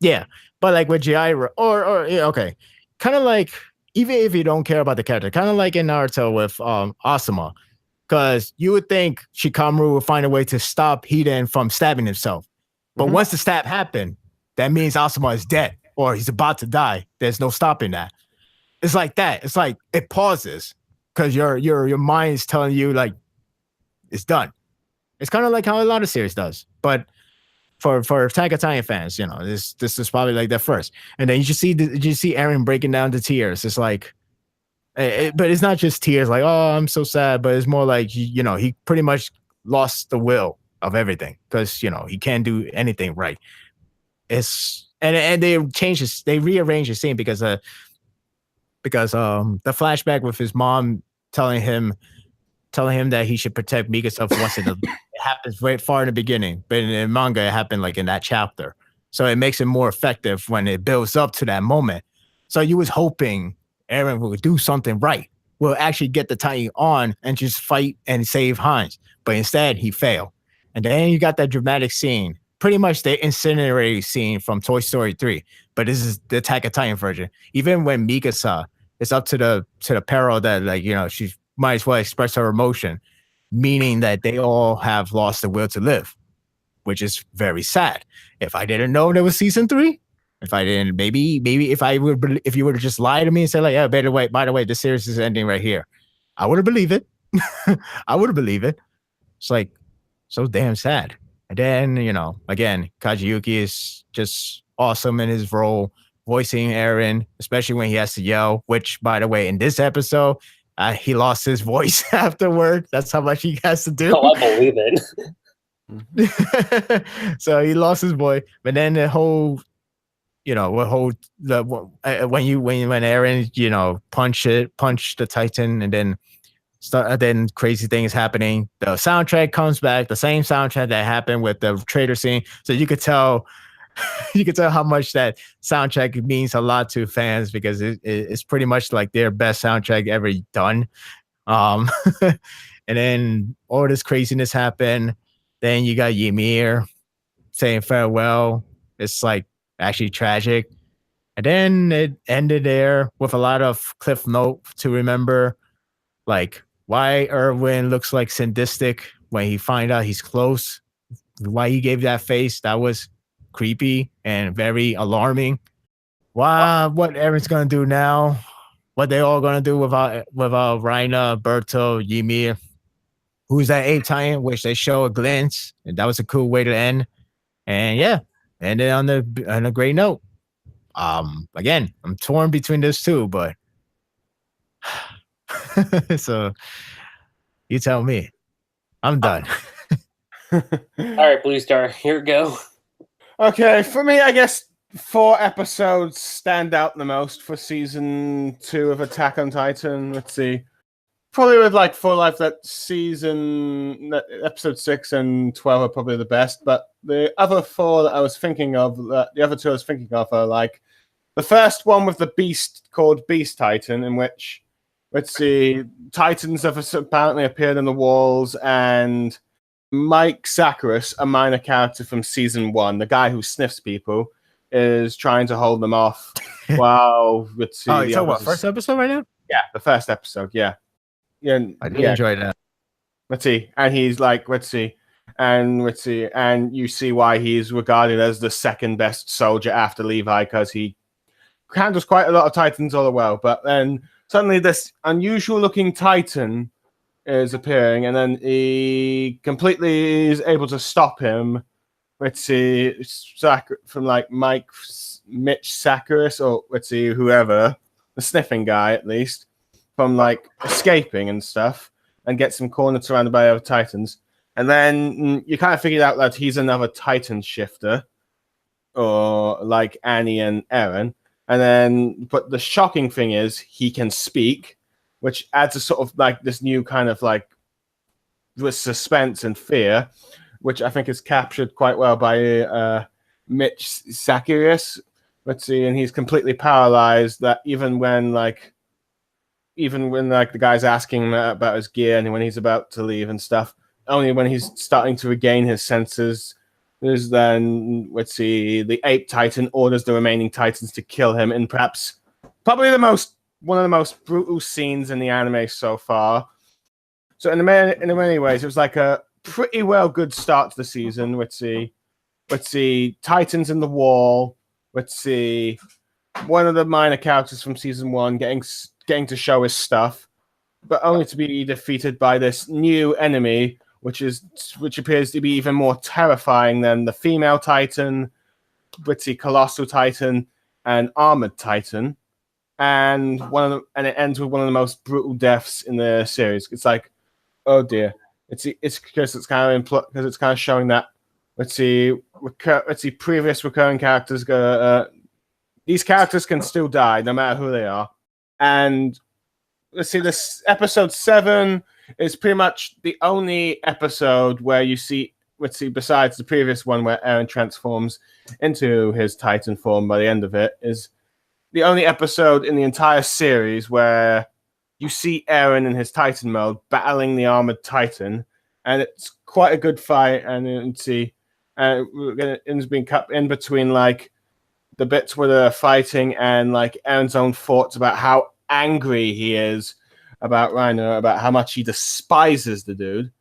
Yeah, but like with Jiraiya, or okay, kind of like, even if you don't care about the character, kind of like in Naruto with Asuma, because you would think Shikamaru would find a way to stop Hiden from stabbing himself, but once the stab happened, that means Asuma is dead or he's about to die. There's no stopping that. It's like that. It's like it pauses because your mind is telling you like it's done. It's kind of like how a lot of series does, but for Attack on Titan fans, this is probably like that first, and then you just see Eren breaking down to tears. It's like, but it's not just tears like, "Oh, I'm so sad," but it's more like he pretty much lost the will of everything because he can't do anything right. And they rearrange the scene because the flashback with his mom telling him that he should protect Mikasa once it happens very far in the beginning, but in manga it happened like in that chapter, so it makes it more effective when it builds up to that moment. So you was hoping Eren would do something right, will actually get the Titan on and just fight and save Heinz, but instead he failed. And then you got that dramatic scene, pretty much the incinerating scene from Toy Story 3, but this is the Attack on Titan version. Even when Mikasa is up to the peril that she might as well express her emotion, meaning that they all have lost the will to live, which is very sad. If I didn't know there was season 3, if I didn't, maybe if you would have just lied to me and said like, "Yeah, by the way, this series is ending right here," I would have believed it. I would have believed it. It's like so damn sad. And then again, Kajiyuki is just awesome in his role, voicing Eren, especially when he has to yell. Which, by the way, in this episode, he lost his voice afterward. That's how much he has to do. Oh, I believe it. So he lost his voice, but then the whole, when Eren, punch the Titan, and then crazy things happening. The soundtrack comes back, the same soundtrack that happened with the traitor scene. So you could tell how much that soundtrack means a lot to fans because it's pretty much like their best soundtrack ever done. And then all this craziness happened. Then you got Ymir saying farewell. It's like actually tragic. And then it ended there with a lot of cliff note to remember, like why Erwin looks like sadistic when he find out he's close. Why he gave that face, that was creepy and very alarming. Wow, what Eren's gonna do now? What they all gonna do without Reina, Berto, Ymir? Who's that ape Titan? Which they show a glance, and that was a cool way to end. And yeah, ended on a great note. Again, I'm torn between those two, but so You tell me. I'm done. All right, Blue Star, here we go. Okay, for me, I guess 4 episodes stand out the most for season 2 of Attack on Titan. Let's see. Probably with like Full Life, that episode 6 and 12 are probably the best. But the other 4 that I was thinking of, the other 2 I was thinking of are like the first one with the beast called Beast Titan, in which, let's see, Titans have apparently appeared in the walls, and Mike Zacharias, a minor character from season 1, the guy who sniffs people, is trying to hold them off. While, let's see. Oh, you talking about first episode right now? Yeah, the first episode, yeah. Yeah, I did enjoy that. Let's see. And he's like, let's see. And you see why he's regarded as the second best soldier after Levi, because he handles quite a lot of Titans all the well. But then suddenly this unusual looking Titan is appearing, and then he completely is able to stop him. Let's see, from like Mitch Zacharias, or let's see, whoever, the sniffing guy at least, from like escaping and stuff, and gets him cornered, surrounded by other Titans. And then you kind of figured out that he's another Titan shifter, or like Annie and Eren. And then, but the shocking thing is he can speak, which adds a sort of like this new kind of like with suspense and fear, which I think is captured quite well by Mitch Zacharias. Let's see, and he's completely paralyzed. That even when the guy's asking him about his gear and when he's about to leave and stuff, only when he's starting to regain his senses, there's then, let's see, the Ape Titan orders the remaining Titans to kill him in probably one of the most brutal scenes in the anime so far. So in many ways, it was like a pretty well good start to the season. Let's see, Titans in the wall. Let's see, one of the minor characters from season 1 getting to show his stuff, but only to be defeated by this new enemy, which appears to be even more terrifying than the female Titan, let's see, Colossal Titan, and Armored Titan. And it ends with one of the most brutal deaths in the series. It's like, oh dear. It's because it's kind of showing that, let's see, previous recurring characters these characters can still die no matter who they are. And let's see, this episode 7 is pretty much the only episode where you see, let's see, besides the previous one where Eren transforms into his Titan form by the end of it, is the only episode in the entire series where you see Eren in his Titan mode battling the Armored Titan, and it's quite a good fight. And it's being cut in between like the bits where they're fighting and like Eren's own thoughts about how angry he is about Reiner, about how much he despises the dude.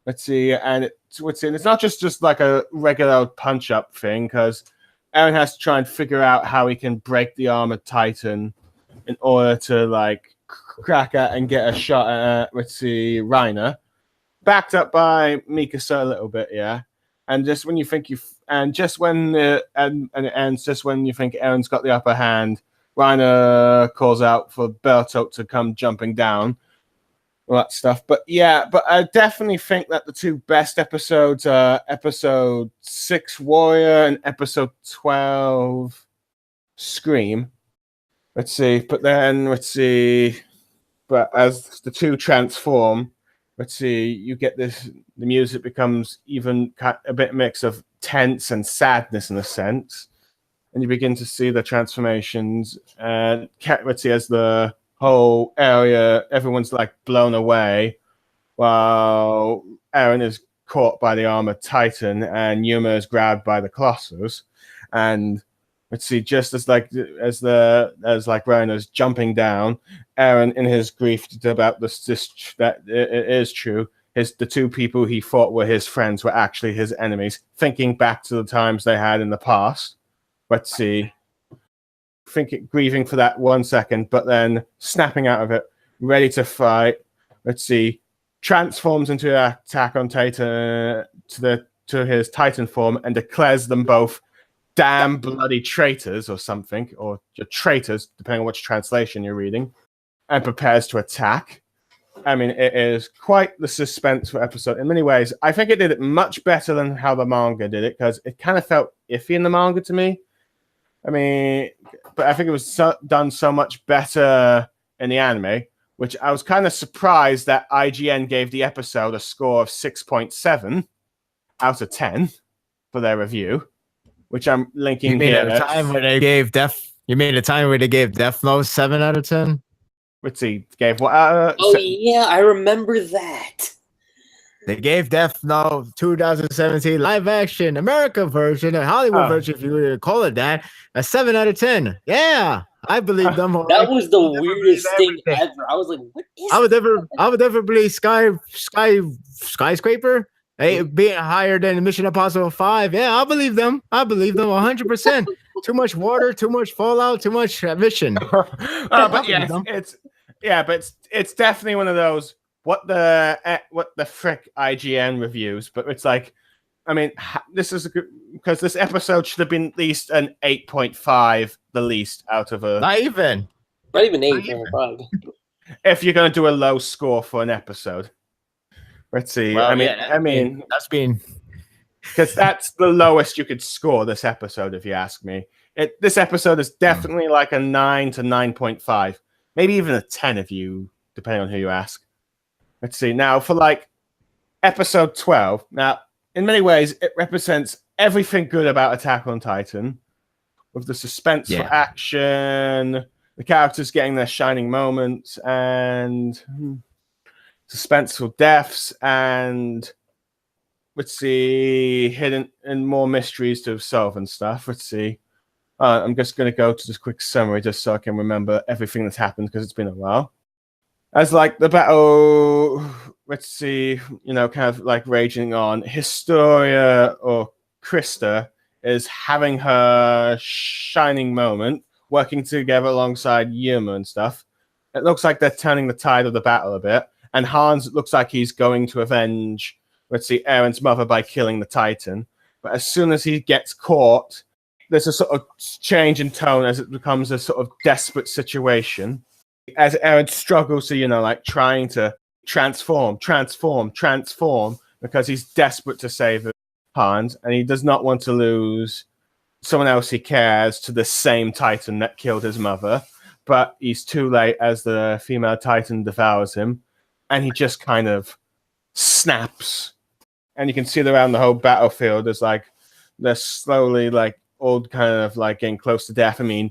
Let's see, and it's not just like a regular punch up thing, because Eren has to try and figure out how he can break the Armored Titan in order to like crack at and get a shot at let's see, Reiner, backed up by Mikasa a little bit, yeah. And just when you think it ends just when you think Eren's got the upper hand, Reiner calls out for Bertolt to come jumping down, all that stuff. But yeah, but I definitely think that the 2 best episodes are episode 6 Warrior and episode 12 Scream. Let's see, but as the 2 transform, let's see, you get this, the music becomes even a bit mix of tense and sadness in a sense. And you begin to see the transformations. And let's see, as the whole area, everyone's like blown away, while Eren is caught by the Armored Titan and Yuma is grabbed by the Colossus. And let's see, just as Reiner's jumping down, Eren, in his grief about this that it is true, the 2 people he thought were his friends were actually his enemies, thinking back to the times they had in the past. Let's see, grieving for that 1 second, but then snapping out of it, ready to fight. Let's see, transforms into an Attack on Titan to his Titan form and declares them both damn bloody traitors or something, or traitors, depending on which translation you're reading, and prepares to attack. I mean, it is quite the suspenseful episode in many ways. I think it did it much better than how the manga did it, because it kind of felt iffy in the manga to me. I mean, but I think it was done so much better in the anime, which I was kind of surprised that IGN gave the episode a score of 6.7 out of 10 for their review, which I'm linking You mean here. the time where they gave You mean the time where they gave Death Note 7 out of 10? Let's see, gave what? Yeah, I remember that. They gave Death Note 2017 live action America version, a Hollywood version, if you were to call it that, a 7 out of 10. Yeah, I believe them. That was the weirdest thing ever. I was like, what is I would never believe skyscraper being higher than Mission Impossible 5. Yeah, I believe them. 100%. Too much water, too much fallout, too much mission. But it's definitely one of those what the frick IGN reviews, but it's like, I mean, this is because this episode should have been at least an 8.5, the least out of a. Not even 8.5. If you're going to do a low score for an episode, let's see. Well, I mean, that's being, because that's the lowest you could score this episode, if you ask me. This episode is definitely like a 9 to 9.5, maybe even a 10 if you, depending on who you ask. Let's see. Now, for like episode 12, now, in many ways, it represents everything good about Attack on Titan, with the suspense for action, the characters getting their shining moments, and suspenseful deaths, and let's see, hidden and more mysteries to solve and stuff. Let's see. I'm just going to go to this quick summary just so I can remember everything that's happened, because it's been a while. As like the battle, let's see, kind of like raging on. Historia or Krista is having her shining moment, working together alongside Yuma and stuff. It looks like they're turning the tide of the battle a bit. And Hans looks like he's going to avenge, let's see, Aaron's mother by killing the Titan. But as soon as he gets caught, there's a sort of change in tone as it becomes a sort of desperate situation. As Aaron struggles to, like trying to transform, because he's desperate to save Hans, and he does not want to lose someone else he cares to the same Titan that killed his mother. But he's too late as the female Titan devours him, and he just kind of snaps. And you can see around the whole battlefield, there's like, they're slowly like all kind of like getting close to death. I mean,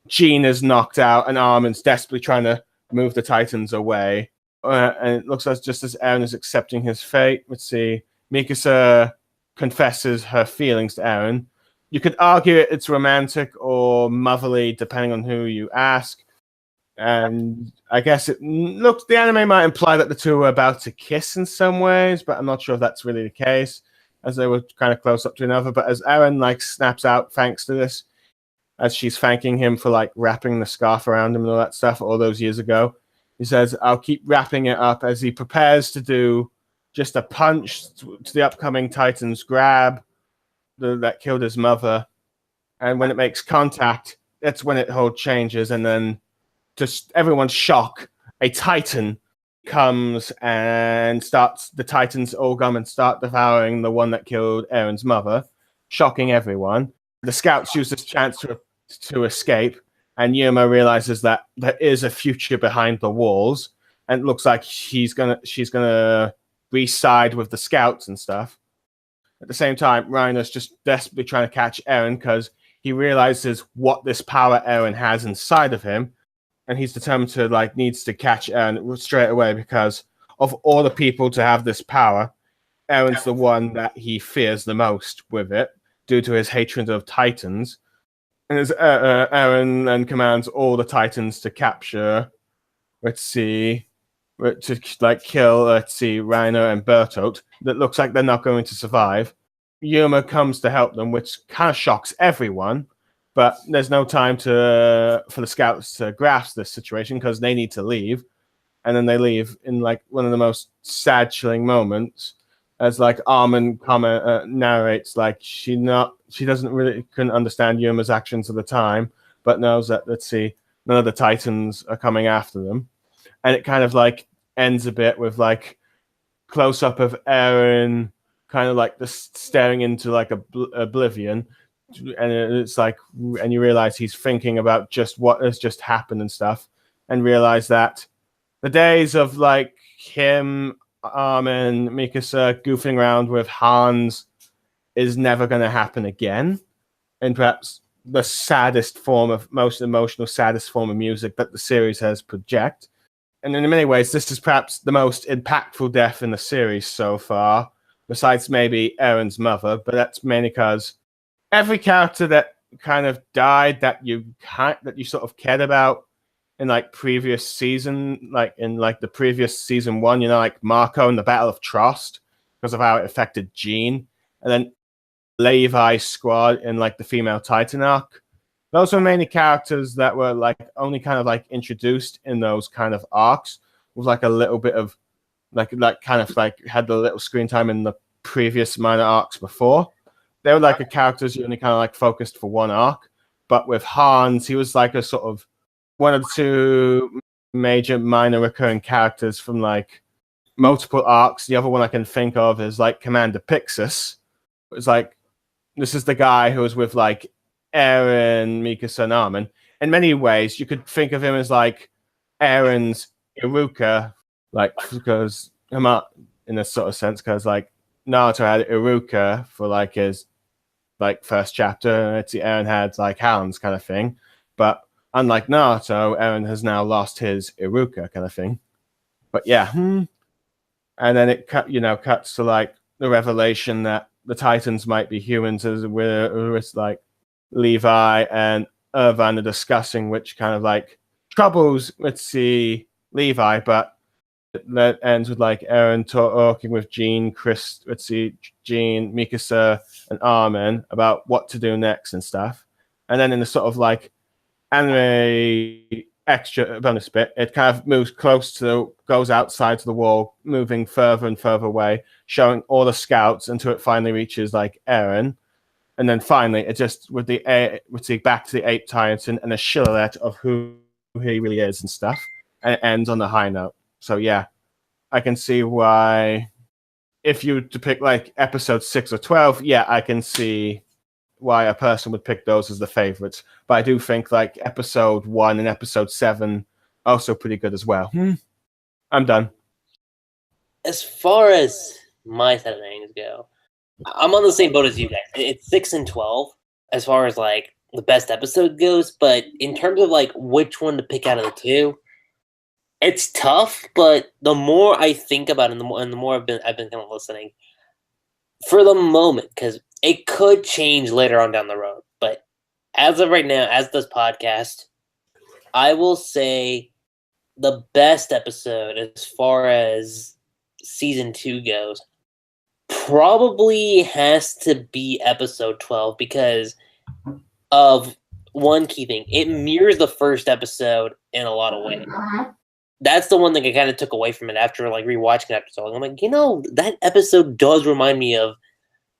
Jean is knocked out, and Armin's desperately trying to move the Titans away. And it looks like just as Eren is accepting his fate, let's see, Mikasa confesses her feelings to Eren. You could argue it's romantic or motherly, depending on who you ask. And I guess the anime might imply that the two were about to kiss in some ways, but I'm not sure if that's really the case, as they were kind of close up to another. But as Eren like snaps out thanks to this, as she's thanking him for like wrapping the scarf around him and all that stuff all those years ago, he says, I'll keep wrapping it up, as he prepares to do just a punch to the upcoming Titan's grab that killed his mother. And when it makes contact, that's when it whole changes. And then just everyone's shock, a Titan comes and the Titans all come and start devouring the one that killed Eren's mother, shocking everyone. The scouts use this chance to escape, and Yuma realizes that there is a future behind the walls, and it looks like she's gonna re-side with the scouts and stuff. At the same time, Reiner's just desperately trying to catch Eren, because he realizes what this power Eren has inside of him, and he's determined to needs to catch Eren straight away, because of all the people to have this power, Eren's the one that he fears the most with it, due to his hatred of Titans. And as Eren then commands all the Titans to capture, kill, Reiner and Bertolt, that looks like they're not going to survive. Yuma comes to help them, which kind of shocks everyone, but there's no time for the scouts to grasp this situation, because they need to leave. And then they leave in one of the most sad, chilling moments, as Armin narrates, she couldn't understand Yuma's actions at the time, but knows that none of the Titans are coming after them, and it kind of ends a bit with like close up of Aaron kind of like staring into like oblivion, and it's like, and you realize he's thinking about just what has just happened and stuff, and realize that the days of like him, Armin, Mikasa goofing around with Hans is never going to happen again. And perhaps the saddest form of, most emotional, saddest form of music that the series has projected. And in many ways, this is perhaps the most impactful death in the series so far, besides maybe Aaron's mother. But that's mainly because every character that kind of died that you sort of cared about in like previous season, like in like the previous season 1, you know, like Marco in the Battle of Trost because of how it affected Jean, and then Levi's squad in like the female Titan arc. Those were mainly characters that were like only kind of like introduced in those kind of arcs with like a little bit of like kind of like had the little screen time in the previous minor arcs before. They were like a characters you only kind of like focused for one arc. But with Hans, he was like a sort of one or two major minor recurring characters from like multiple arcs. The other one I can think of is like Commander Pixis. It's like, this is the guy who was with like Eren, Mikasa, and Armin. In many ways, you could think of him as like Eren's Iruka, like because in a sort of sense, because like Naruto had Iruka for like his like first chapter, and Eren had like Hounds kind of thing. But unlike Naruto, Eren has now lost his Iruka kind of thing. But yeah, and then it cuts to like the revelation that the Titans might be humans, as with like Levi and Irvine are discussing, which kind of like troubles, Levi, but that ends with like Eren talking with Jean, Jean, Mikasa, and Armin about what to do next and stuff. And then in the sort of like anime extra bonus bit, it kind of goes outside to the wall, moving further and further away, showing all the scouts until it finally reaches like Eren. And then finally, it just with the back to the Ape Titan and a silhouette of who he really is and stuff, and it ends on the high note. So yeah, I can see why, if you to pick like episode 6 or 12, yeah, I can see why a person would pick those as the favorites. But I do think like episode 1 and episode 7 also pretty good as well. I'm done. As far as my set of names go, I'm on the same boat as you guys. It's 6 and 12 as far as like the best episode goes, but in terms of like which one to pick out of the two, it's tough. But the more I think about it, and the more I've been kind of listening for the moment, because it could change later on down the road. But as of right now, as this podcast, I will say the best episode as far as season 2 goes probably has to be episode 12, because of one key thing. It mirrors the first episode in a lot of ways. That's the one thing I kind of took away from it after like rewatching it after so long. I'm like, that episode does remind me of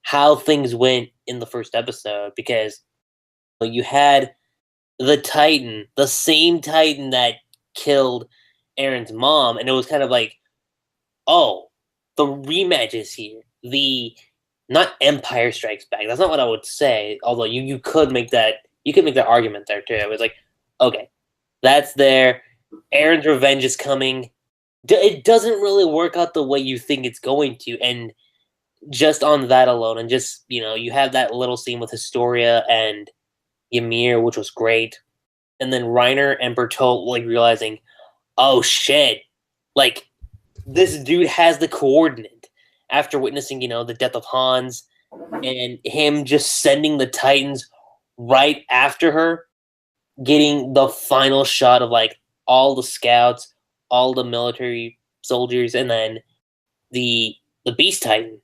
how things went in the first episode, because you had the Titan, the same Titan that killed Eren's mom, and it was kind of like, oh, the rematch is here. The not Empire Strikes Back. That's not what I would say. Although you could make that argument there too. It was like, okay, that's there. Eren's revenge is coming. It doesn't really work out the way you think it's going to, and just on that alone, and just you have that little scene with Historia and Ymir, which was great, and then Reiner and Bertolt like realizing, oh shit, like this dude has the coordinate. After witnessing, the death of Hans, and him just sending the Titans right after her, getting the final shot of like all the scouts, all the military soldiers, and then the Beast Titan,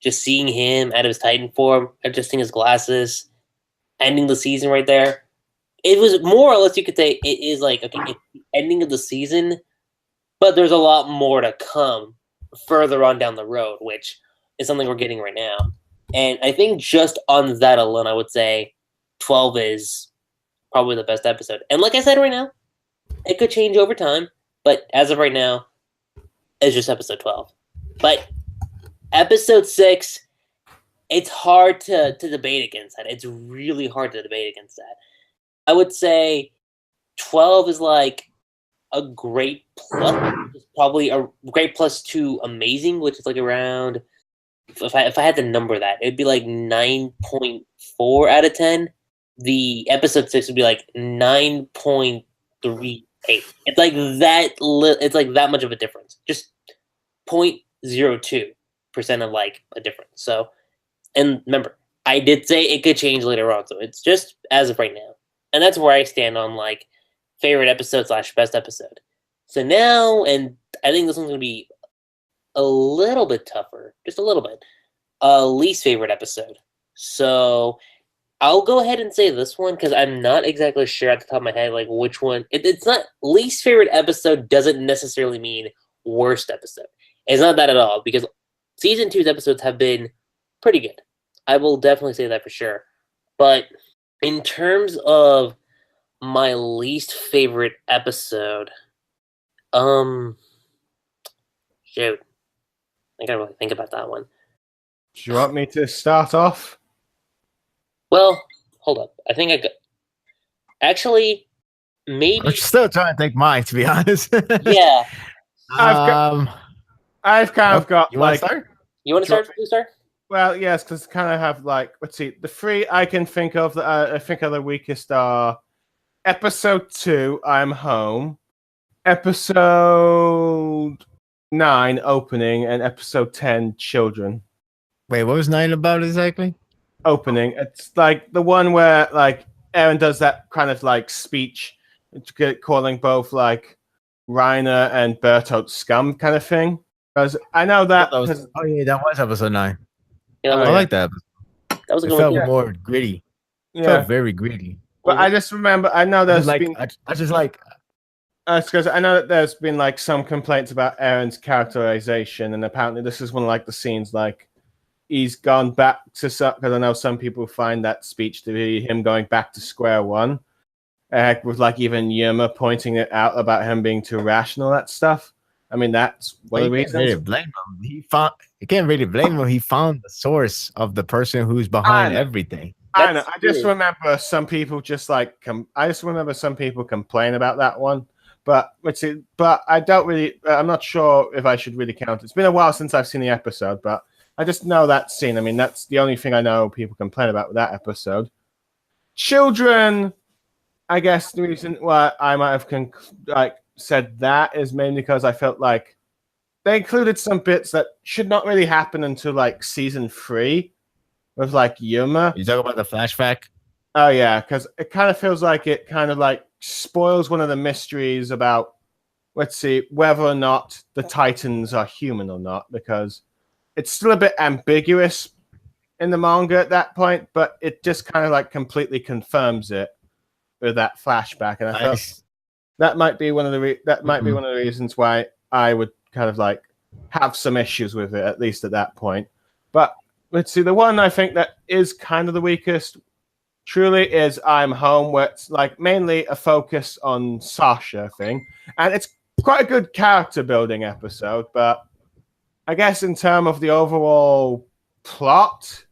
just seeing him out of his Titan form, adjusting his glasses, ending the season right there. It was more or less, you could say, it is like, okay, it's the ending of the season, but there's a lot more to come further on down the road, which is something we're getting right now. And I think just on that alone, I would say 12 is probably the best episode. And like I said right now, it could change over time, but as of right now, is just episode 12. But episode 6, it's hard to debate against that. It's really hard to debate against that. I would say 12 is like a great plus. It's probably a great plus to amazing, which is like around, if I had to number that, it'd be like 9.4 out of 10. The episode 6 would be like 9.38. It's like that. It's like that much of a difference. Just 0.02% of like a difference. So, and remember, I did say it could change later on. So it's just as of right now, and that's where I stand on like favorite episode / best episode. So now, and I think this one's gonna be a little bit tougher, just a little bit. Least favorite episode. So I'll go ahead and say this one because I'm not exactly sure at the top of my head like which one. It's not least favorite episode doesn't necessarily mean worst episode. It's not that at all because season 2's episodes have been pretty good. I will definitely say that for sure. But in terms of my least favorite episode, shoot, I gotta really think about that one. Do you want me to start off? Well, hold up. I think I got. Actually, maybe. I'm still trying to think mine, to be honest. Yeah. I've kind of got You want like. to start? You want to start? You start? Well, yes, because kind of have like, let's see, the 3 I can think of that I think are the weakest are episode 2, I'm Home, episode 9, Opening, and episode 10, Children. Wait, what was 9 about exactly? Opening. It's like the one where like Aaron does that kind of like speech, calling both like Reiner and Bertolt scum kind of thing. Because I know that. Oh yeah, that was episode 9. Yeah, I like that. that was a It good felt one. more gritty. It Yeah, felt very gritty. but I just remember. I know there's Like been. I just like. Because I know that there's been like some complaints about Aaron's characterization, and apparently this is one of like the scenes like he's gone back to some. Because I know some people find that speech to be him going back to square one, with like even Yerma pointing it out about him being too rational. That stuff. I mean, that's one of the You can't really reasons. blame him. You can't really blame him. He found the source of the person who's behind everything. I know. That's I just true. remember some people just like. I just remember some people complain about that one. But let's see. But I don't really. I'm not sure if I should really count. It's been a while since I've seen the episode, but I just know that scene. I mean, that's the only thing I know people complain about with that episode. Children. I guess the reason why I might have said that is mainly because I felt like they included some bits that should not really happen until like season 3 with like Yuma. You talk about the flashback. Oh yeah, because it kind of feels like it kind of like spoils one of the mysteries about, let's see, whether or not the Titans are human or not, because it's still a bit ambiguous in the manga at that point, but it just kind of like completely confirms it with that flashback, and I felt that might be one of the one of the reasons why I would kind of like have some issues with it, at least at that point. But let's see, the one I think that is kind of the weakest truly is I'm Home, where it's like mainly a focus on Sasha thing, and it's quite a good character building episode, but I guess in terms of the overall plot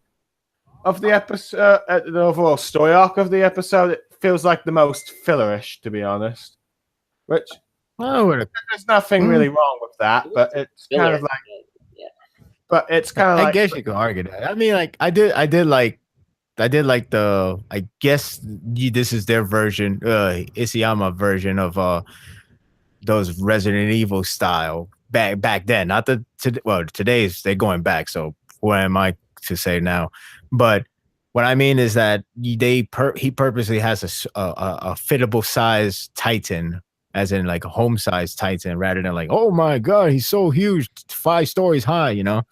of the episode, the overall story arc of the episode, it feels like the most fillerish, to be honest. Which there's nothing really wrong with that, but it's kind of like, yeah. but it's kind of like, I guess you can argue that. I mean, like I did like the, I guess this is their version, Isayama version of those Resident Evil style back then. Not today's they're going back. So what am I to say now? But what I mean is that he purposely has a fittable size Titan, as in like a home size Titan, rather than like, oh my god, he's so huge, 5 stories high, you know.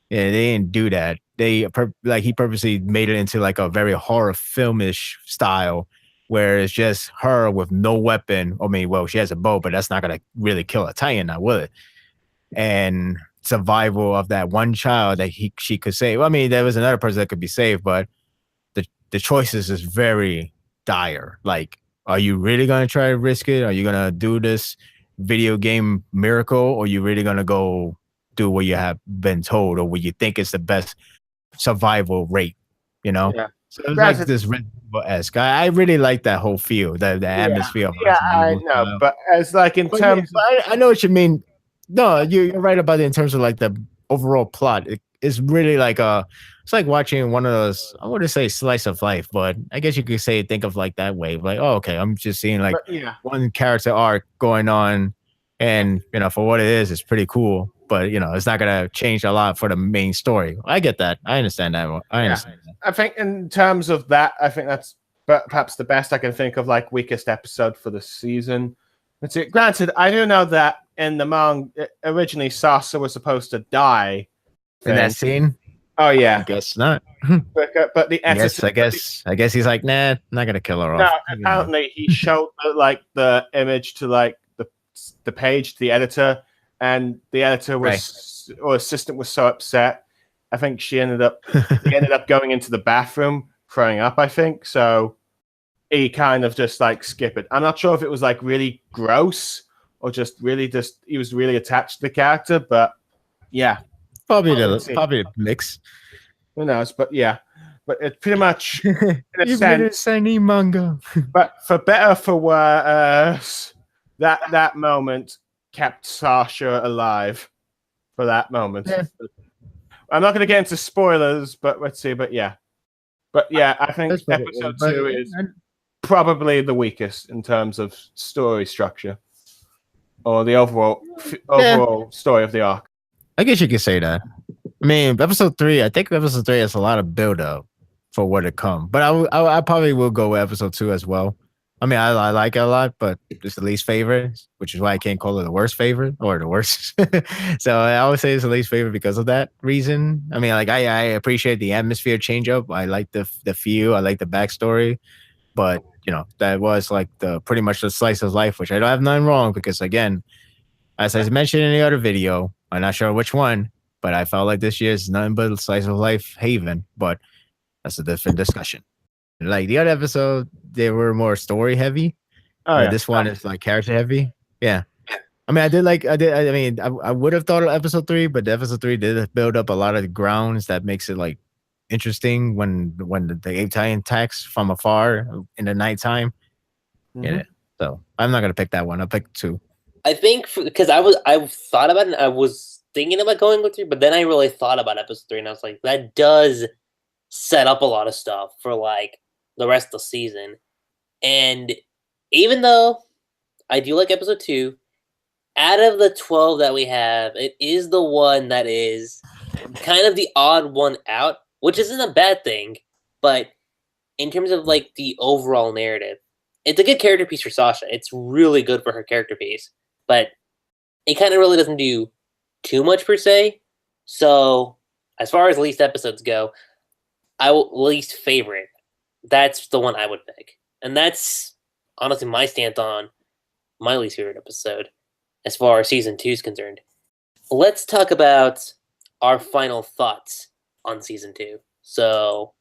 Yeah, they didn't do that. He purposely made it into like a very horror filmish style, where it's just her with no weapon. I mean, well, she has a bow, but that's not gonna really kill a Titan, now will it? And survival of that one child that she could save. I mean, there was another person that could be saved, but the choices is very dire. Like, are you really gonna try to risk it? Are you gonna do this? video game miracle, or you really gonna go do what you have been told or what you think is the best survival rate, you know? Yeah. So it's like Granted, this Resident Evil-esque. I really like that whole feel, the atmosphere of yeah, Resident I Evil know, style. but as like in But yeah, terms but I know what you mean. No, you're right about it in terms of like the overall plot. It's really like it's like watching one of those, I wouldn't say slice of life, but I guess you could say think of like that way. Like, oh, okay, I'm just seeing like but yeah, one character arc going on, and for what it is, it's pretty cool. But it's not gonna change a lot for the main story. I get that. I understand that. I yeah. understand that. I think in terms of that, I think that's perhaps the best I can think of, like weakest episode for the season. That's it. Granted, I do know that in the manga, originally Sasha was supposed to die. In that scene, Oh I yeah, guess not. but the editor, I guess he's like, nah, I'm not gonna kill her no, off. apparently he showed like the image to like the page to the editor, and the editor was or assistant was so upset. I think he ended up going into the bathroom throwing up. I think so. He kind of just like skip it. I'm not sure if it was like really gross or just he was really attached to the character, but yeah, Probably let's see. the mix. Who knows? But yeah, but it's pretty much in a You've sense. any manga. But for better or for worse, that moment kept Sasha alive for that moment. Yeah. I'm not going to get into spoilers, but let's see. But yeah, I think That's what it episode is, but- 2 is probably the weakest in terms of story structure or the overall story of the arc. I guess you could say that. I mean, episode 3. I think episode 3 has a lot of build up for what to come. But I probably will go with episode 2 as well. I mean, I like it a lot, but it's the least favorite, which is why I can't call it the worst favorite or the worst. So I always say it's the least favorite because of that reason. I mean, like I appreciate the atmosphere change up. I like the feel. I like the backstory, but that was like the pretty much the slice of life, which I don't have nothing wrong because again, as I mentioned in the other video, I'm not sure which one, but I felt like this year is nothing but a slice of life haven. But that's a different discussion. Like the other episode, they were more story heavy. Oh yeah. This one is like character heavy. Yeah. I mean, I would have thought of episode 3, but the episode 3 did build up a lot of grounds that makes it like interesting when the Italian attacks from afar in the nighttime. Yeah. So I'm not gonna pick that one. I'll pick 2. I think because I thought about it and I was thinking about going with 3, but then I really thought about episode 3 and I was like, that does set up a lot of stuff for like the rest of the season. And even though I do like episode 2, out of the 12 that we have, it is the one that is kind of the odd one out, which isn't a bad thing, but in terms of like the overall narrative, it's a good character piece for Sasha. It's really good for her character piece, but it kind of really doesn't do too much per se. So as far as least episodes go, least favorite, that's the one I would pick. And that's honestly my stance on my least favorite episode as far as season 2 is concerned. Let's talk about our final thoughts on season 2. So,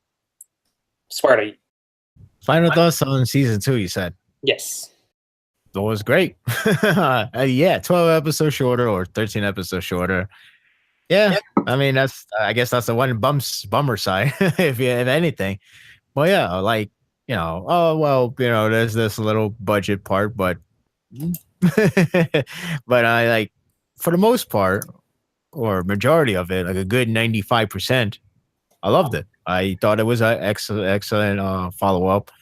Sparta. Final thoughts on season 2, you said? Yes. It was great. Yeah, 12 episodes shorter or 13 episodes shorter. Yeah, I mean I guess that's the one bummer side, if anything. Well, yeah, like there's this little budget part, but but I like for the most part or majority of it, like a good 95%. I loved it. I thought it was an excellent follow up.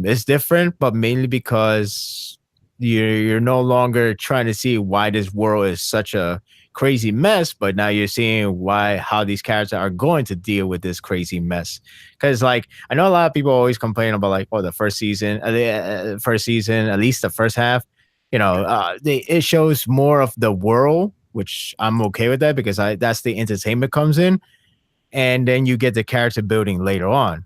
It's different, but mainly because you're no longer trying to see why this world is such a crazy mess, but now you're seeing how these characters are going to deal with this crazy mess. Because like I know a lot of people always complain about like, the first season, at least the first half, it shows more of the world, which I'm okay with that because that's the entertainment comes in, and then you get the character building later on,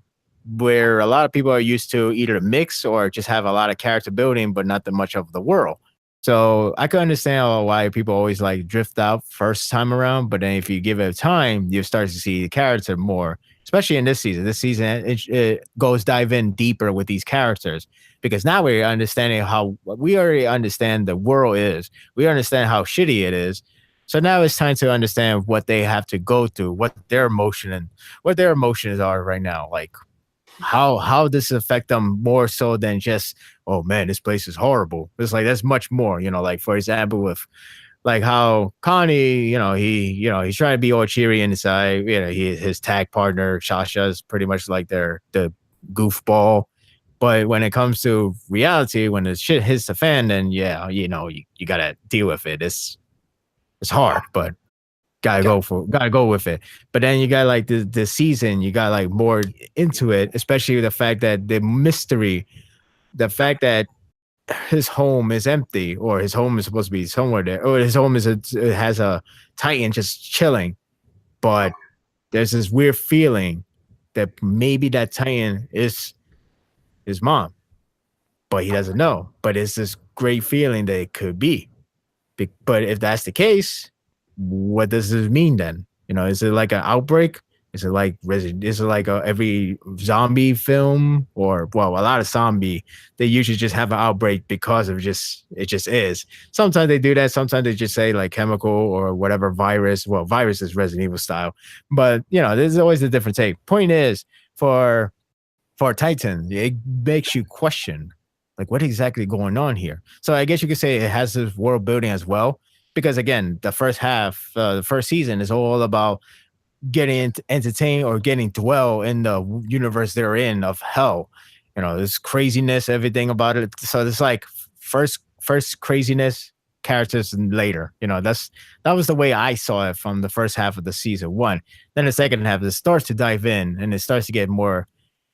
where a lot of people are used to either a mix or just have a lot of character building, but not that much of the world. So I can understand why people always like drift out first time around, but then if you give it time, you start to see the character more, especially in this season. This season, it goes dive in deeper with these characters because now we're understanding how we already understand the world is. We understand how shitty it is. So now it's time to understand what they have to go through, what their emotions are right now. Like how this affect them more so than just, oh man, this place is horrible. It's like that's much more, like for example with like how Connie, he's trying to be all cheery inside. His tag partner Sasha is pretty much like the goofball. But when it comes to reality, when the shit hits the fan, then you gotta deal with it. It's hard, but gotta go with it. But then you got like the season, you got like more into it, especially the fact that the mystery, the fact that his home is empty, or his home is supposed to be somewhere there, or his home has a Titan just chilling, but there's this weird feeling that maybe that Titan is his mom, but he doesn't know. But it's this great feeling that it could be. But if that's the case, what does this mean then? Is it like an outbreak? Is it like every zombie film, or a lot of zombie, they usually just have an outbreak because of it just is. Sometimes they do that. Sometimes they just say like chemical or whatever virus. Well, virus is Resident Evil style, but there's always a different take. Point is, for Titan, it makes you question like what exactly going on here. So I guess you could say it has this world building as well, because again, the first half, the first season is all about getting entertained or getting dwell in the universe they're in of hell. This craziness, everything about it. So it's like first craziness, characters, and later. That was the way I saw it from the first half of the season one. Then the second half, it starts to dive in and it starts to get more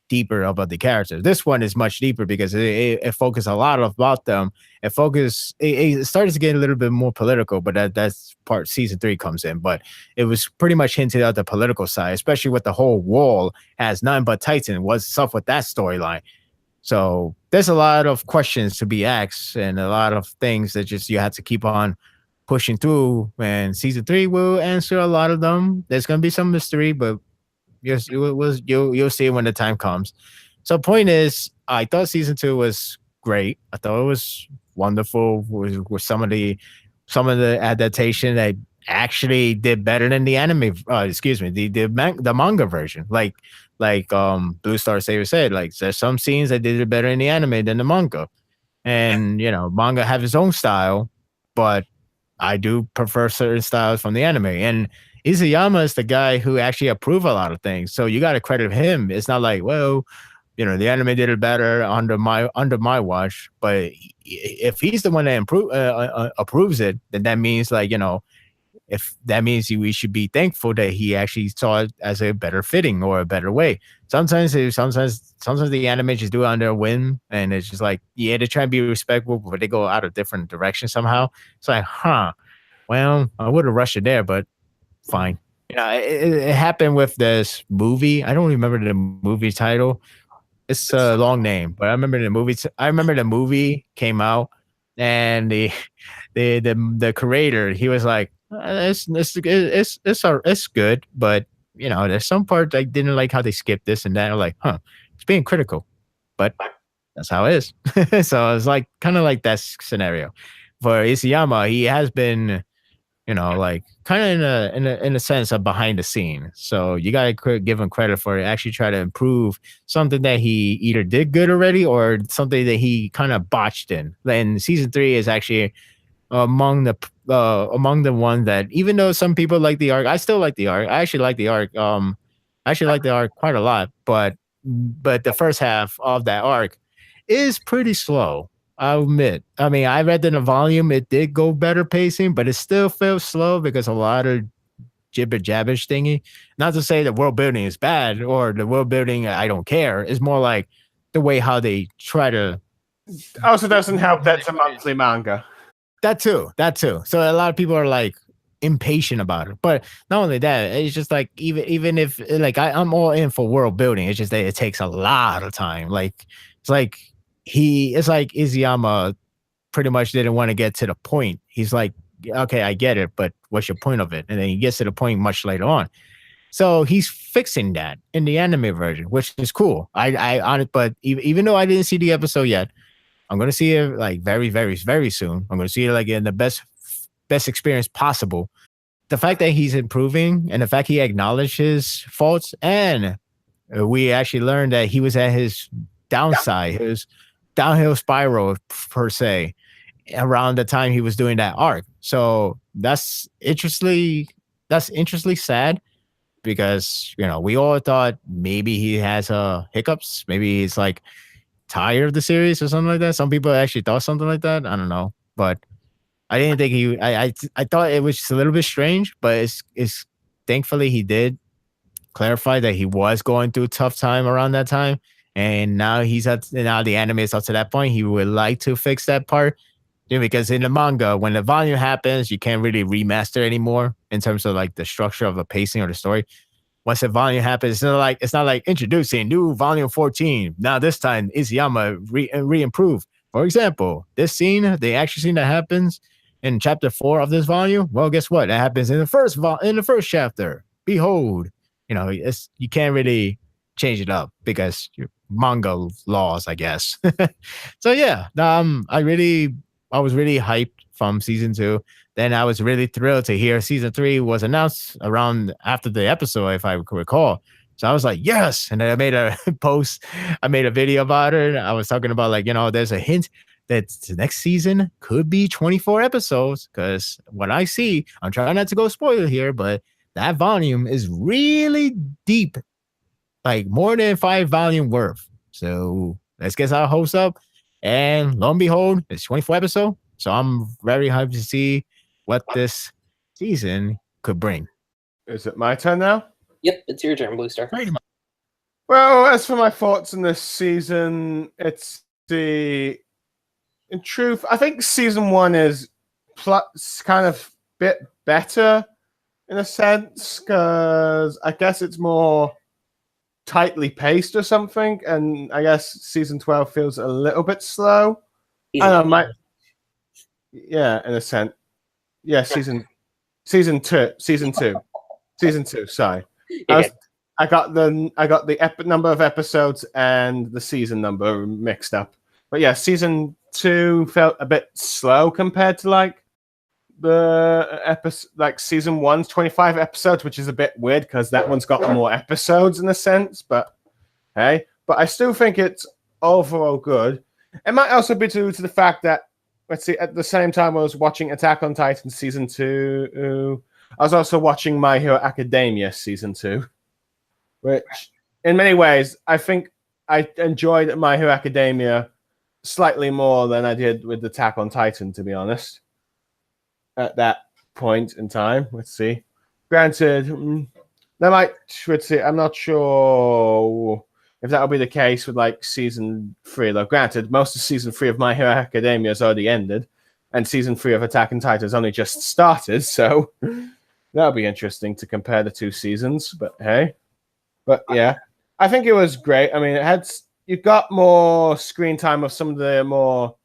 deeper about the characters. This one is much deeper because it focuses a lot about them. It started to get a little bit more political, but that's part season 3 comes in. But it was pretty much hinted at the political side, especially with the whole wall has none but Titan. What's up with that storyline? So there's a lot of questions to be asked and a lot of things that just you have to keep on pushing through. And season 3 will answer a lot of them. There's gonna be some mystery, but you'll see it when the time comes. So point is, I thought season 2 was great. I thought it was wonderful with some of the adaptation that actually did better than the anime. The manga version. Like BlueStarSaber said, like there's some scenes that did it better in the anime than the manga. And manga have its own style, but I do prefer certain styles from the anime. And Izuyama is the guy who actually approved a lot of things, so you got to credit him. It's not like, well, the anime did it better under my watch, but if he's the one that approves it, then that means if that means we should be thankful that he actually saw it as a better fitting or a better way. Sometimes the anime just do it under a whim, and it's just like, yeah, they try and be respectful, but they go out of different directions somehow. It's like, well, I would have rushed it there, but fine. It happened with this movie. I don't remember the movie title. It's a long name, but I remember the movie. I remember the movie came out, and the creator, he was like, it's good, but there's some parts I didn't like how they skipped this and that. I'm like, it's being critical, but that's how it is. So it's like kind of like that scenario for Isayama. He has been, like kind of in a sense of behind the scene. So you gotta give him credit for actually try to improve something that he either did good already or something that he kind of botched in. And season 3 is actually among the one that, even though some people like the arc, I still like the arc. I actually like the arc. I actually like the arc quite a lot, but the first half of that arc is pretty slow. I'll admit. I mean, I read in the volume, it did go better pacing, but it still felt slow because a lot of jibber jabbish thingy. Not to say the world building is bad or the world building I don't care. It's more like the way how they try to. Also doesn't help that's a monthly manga. That too. So a lot of people are like impatient about it. But not only that, it's just like even if like I'm all in for world building, it's just that it takes a lot of time. Like it's like Izuyama pretty much didn't want to get to the point. He's like, okay, I get it, but what's your point of it? And then he gets to the point much later on. So he's fixing that in the anime version, which is cool. But even though I didn't see the episode yet, I'm going to see it like very, very, very soon. I'm going to see it like in the best experience possible. The fact that he's improving and the fact he acknowledged his faults, and we actually learned that he was at his downside, his downhill spiral per se, around the time he was doing that arc. So that's interestingly sad, because we all thought maybe he has hiccups, maybe he's like tired of the series or something like that. Some people actually thought something like that. I don't know, but I didn't think he. I thought it was just a little bit strange, but it's thankfully he did clarify that he was going through a tough time around that time, and now the anime is up to that point. He would like to fix that part, because in the manga, when the volume happens, you can't really remaster anymore in terms of like the structure of the pacing or the story. Once the volume happens, it's not like introducing new volume 14. Now this time Izuyama re-improved. For example, this scene, the action scene that happens in chapter 4 of this volume, well, guess what? That happens in the first chapter. Behold, you can't really change it up because manga laws, I guess. So yeah, I was really hyped from season 2. Then I was really thrilled to hear season 3 was announced around after the episode, if I recall. So I was like, yes. And then I made a post. I made a video about it. I was talking about like, there's a hint that the next season could be 24 episodes. Because what I see, I'm trying not to go spoiler here, but that volume is really deep, like more than 5 volume worth. So let's get our hopes up. And lo and behold, it's 24 episodes. So I'm very hyped to see what this season could bring. Is it my turn now? Yep, it's your turn, Blue Star. Pretty much. Well, as for my thoughts on this season, in truth, I think season 1 is kind of bit better in a sense, because I guess it's more tightly paced or something, and I guess season 12 feels a little bit slow. I don't know, yeah, in a sense. Yeah, season 2. Sorry, I got the number of episodes and the season number mixed up. But yeah, season 2 felt a bit slow compared to like the episode, like season 1's 25 episodes, which is a bit weird because that one's got more episodes in a sense. But hey, but I still think it's overall good. It might also be due to the fact that, let's see, at the same time I was watching Attack on Titan season 2, I was also watching My Hero Academia season 2, which in many ways I think I enjoyed My Hero Academia slightly more than I did with Attack on Titan, to be honest. At that point in time, let's see. Granted, I'm not sure if that'll be the case with like season 3. Though, granted, most of season 3 of My Hero Academia has already ended, and season 3 of Attack on Titan has only just started. So that'll be interesting to compare the 2 seasons. But hey, but yeah, I think it was great. I mean, you got more screen time of some of the more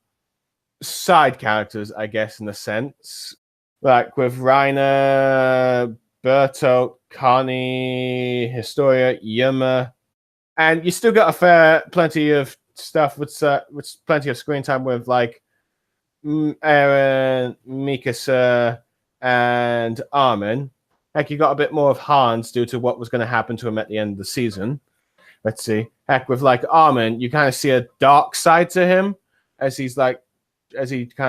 side characters, I guess, in a sense, like with Reiner, Bertolt, Connie, Historia, Yuma, and you still got plenty of stuff with plenty of screen time with like Eren, Mikasa, and Armin. Heck, you got a bit more of Hans due to what was going to happen to him at the end of the season. Let's see. Heck, with like Armin, you kind of see a dark side to him as he kind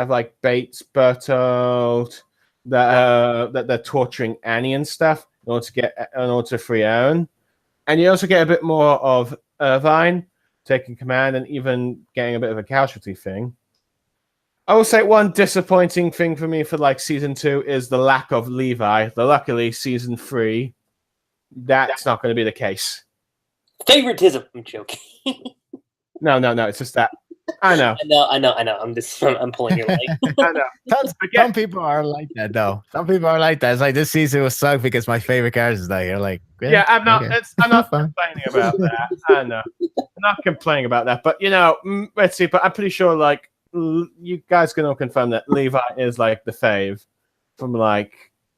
of like baits Bertolt that they're torturing Annie and stuff in order to free Eren. And you also get a bit more of Irvine taking command and even getting a bit of a casualty thing. I will say one disappointing thing for me for like season 2 is the lack of Levi. Though luckily season 3, that's not going to be the case. Favoritism. I'm joking. No. It's just that. I know. I'm pulling your leg. I know. Some people are like that, though. Some people are like that. It's like this season was sucked because my favorite character is there. Like, yeah, I'm not. Okay. I'm not complaining about that. I know. I'm not complaining about that. But let's see. But I'm pretty sure, like, you guys can all confirm that Levi is like the fave from the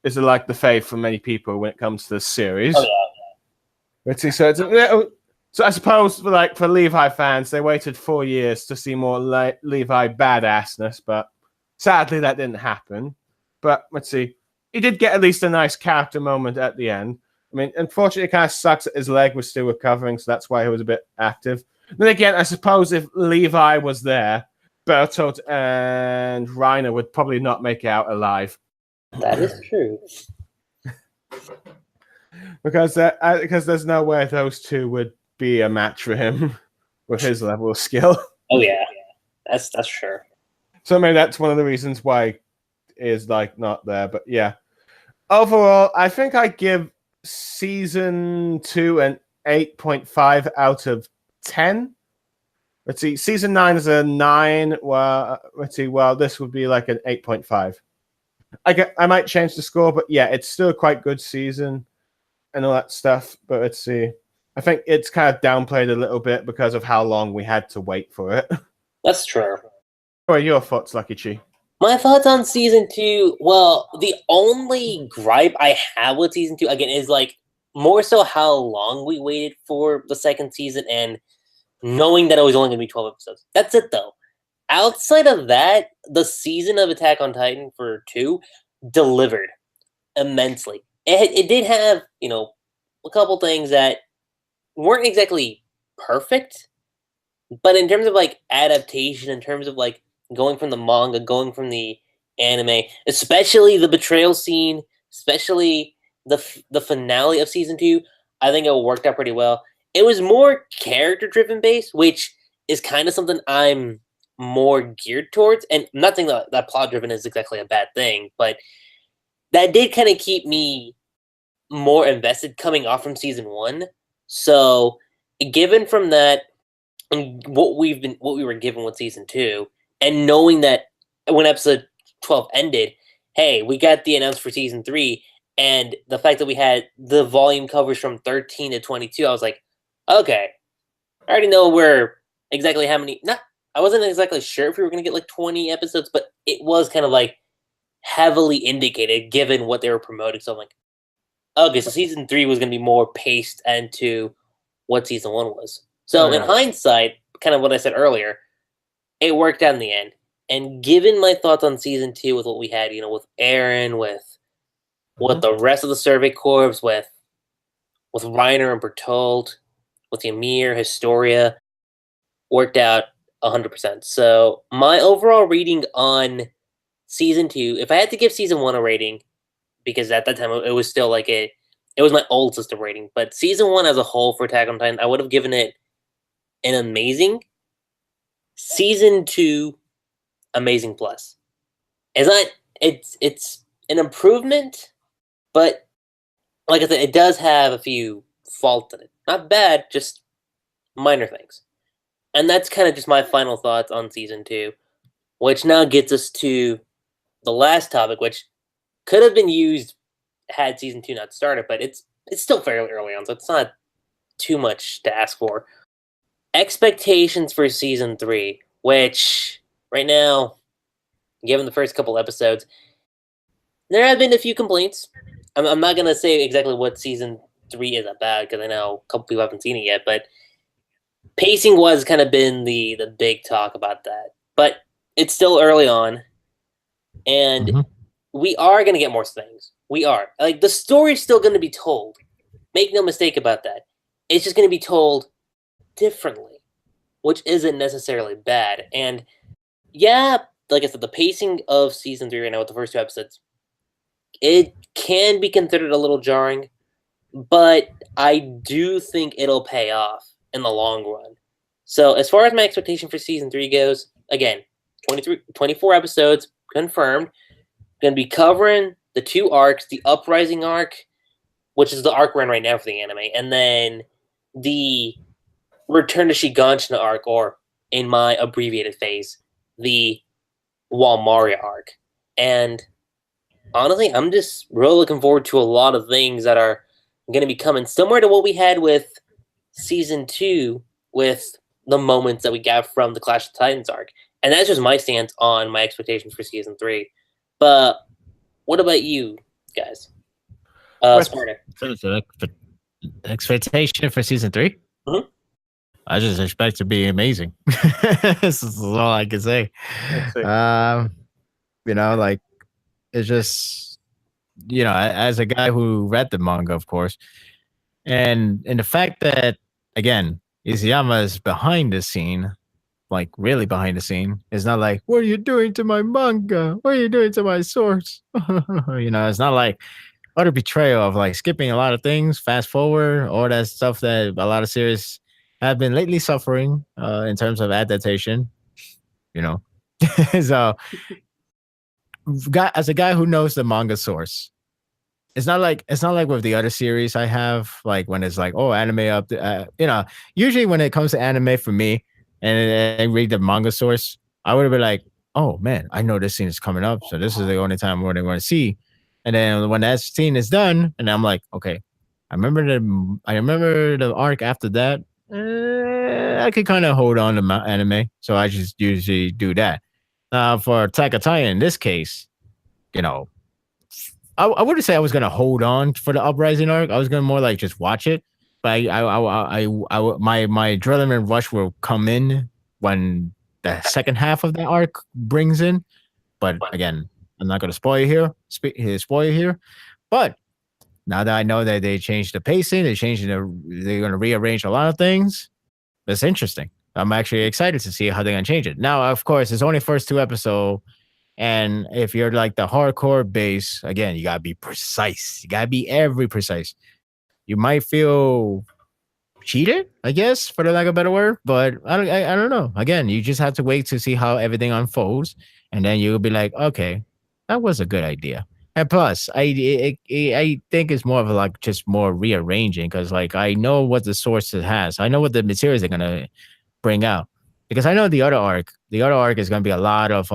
fave for many people when it comes to the series. Oh, yeah. Let's see. So it's a little. So I suppose for Levi fans, they waited 4 years to see more Levi badassness, but sadly that didn't happen. But let's see. He did get at least a nice character moment at the end. I mean, unfortunately, it kind of sucks that his leg was still recovering, so that's why he was a bit active. Then again, I suppose if Levi was there, Bertolt and Reiner would probably not make it out alive. That is true. Because there's no way those two would be a match for him with his level of skill. Oh yeah, that's sure. So maybe that's one of the reasons why is not there. But yeah, overall, I think I give season 2 an 8.5 out of 10. Let's see, season 9 is a 9. Well, let's see. Well, this would be like an 8.5. I might change the score, but yeah, it's still a quite good season and all that stuff. But let's see. I think it's kind of downplayed a little bit because of how long we had to wait for it. That's true. What are your thoughts, Lucky Chi? My thoughts on season 2, well, the only gripe I have with season 2, again, is more so how long we waited for the second season and knowing that it was only going to be 12 episodes. That's it, though. Outside of that, the season of Attack on Titan for 2 delivered immensely. It did have, a couple things that weren't exactly perfect, but in terms of adaptation, in terms of going from the manga, going from the anime, especially the betrayal scene, especially the finale of season 2, I think it worked out pretty well. It was more character-driven based, which is kind of something I'm more geared towards. And I'm not saying that plot-driven is exactly a bad thing, but that did kind of keep me more invested coming off from season 1. So, given from that, and what we were given with season 2, and knowing that when episode 12 ended, hey, we got the announcement for season 3, and the fact that we had the volume covers from 13 to 22, I was like, okay, I already know where exactly how many. I wasn't exactly sure if we were going to get 20 episodes, but it was kind of heavily indicated given what they were promoting. So I'm like, okay, so season 3 was going to be more paced into what season 1 was. So in hindsight, kind of what I said earlier, it worked out in the end. And given my thoughts on season 2 with what we had, with Aaron, with the rest of the Survey Corps, with Reiner and Bertolt, with Ymir, Historia, worked out 100%. So my overall reading on season 2, if I had to give season 1 a rating, because at that time it was still it was my old system rating, but season 1 as a whole for Attack on Titan, I would have given it an amazing. Season 2, amazing plus. It's an improvement, but like I said, it does have a few faults in it. Not bad, just minor things. And that's kind of just my final thoughts on season 2, which now gets us to the last topic, which could have been used had season 2 not started, but it's still fairly early on, so it's not too much to ask for. Expectations for season 3, which right now, given the first couple episodes, there have been a few complaints. I'm not going to say exactly what season 3 is about, because I know a couple people haven't seen it yet, but pacing was kind of been the big talk about that. But it's still early on, and we are going to get more things. We are. The story's still going to be told. Make no mistake about that. It's just going to be told differently, which isn't necessarily bad. And yeah, like I said, the pacing of season 3 right now with the first 2 episodes, it can be considered a little jarring, but I do think it'll pay off in the long run. So as far as my expectation for season 3 goes, again, 24 episodes confirmed. Going to be covering the 2 arcs, the Uprising arc, which is the arc we're in right now for the anime, and then the Return to Shiganshina arc, or in my abbreviated phase, the Walmaria arc. And honestly, I'm just really looking forward to a lot of things that are going to be coming, similar to what we had with season 2, with the moments that we got from the Clash of Titans arc. And that's just my stance on my expectations for season 3. But what about you guys? Sparda. So expectation for season 3? Mm-hmm. I just expect to be amazing. This is all I can say. Let's see. Like it's just as a guy who read the manga, of course, and the fact that again Izuyama is behind the scene, like really behind the scene. It's not like, what are you doing to my manga? What are you doing to my source? It's not like utter betrayal of like skipping a lot of things, fast forward, all that stuff that a lot of series have been lately suffering in terms of adaptation. You know, so as a guy who knows the manga source, it's not like with the other series I have, like when it's like, oh, anime up, usually when it comes to anime for me and I read the manga source, I would have been like, oh man, I know this scene is coming up, so this is the only time where they want to see. And then when that scene is done, and I'm like, okay, I remember the arc after that. I could kind of hold on to my anime, so I just usually do that. For Attack on Titan, in this case, you know, I wouldn't say I was gonna hold on for the Uprising arc. I was gonna more like just watch it. But my adrenaline rush will come in when the second half of the arc brings in. But again, I'm not gonna spoil you here. But now that I know that they changed the pacing, they're gonna rearrange a lot of things. That's interesting. I'm actually excited to see how they're gonna change it. Now, of course, it's only first 2 episodes. And if you're like the hardcore base, again, you gotta be precise. You gotta be every precise. You might feel cheated, I guess, for the lack of a better word. But I don't know. Again, you just have to wait to see how everything unfolds, and then you'll be like, okay, that was a good idea. And plus, I think it's more of like just more rearranging because like I know what the source has. I know what the materials they're gonna bring out because I know the other arc. The other arc is gonna be a lot of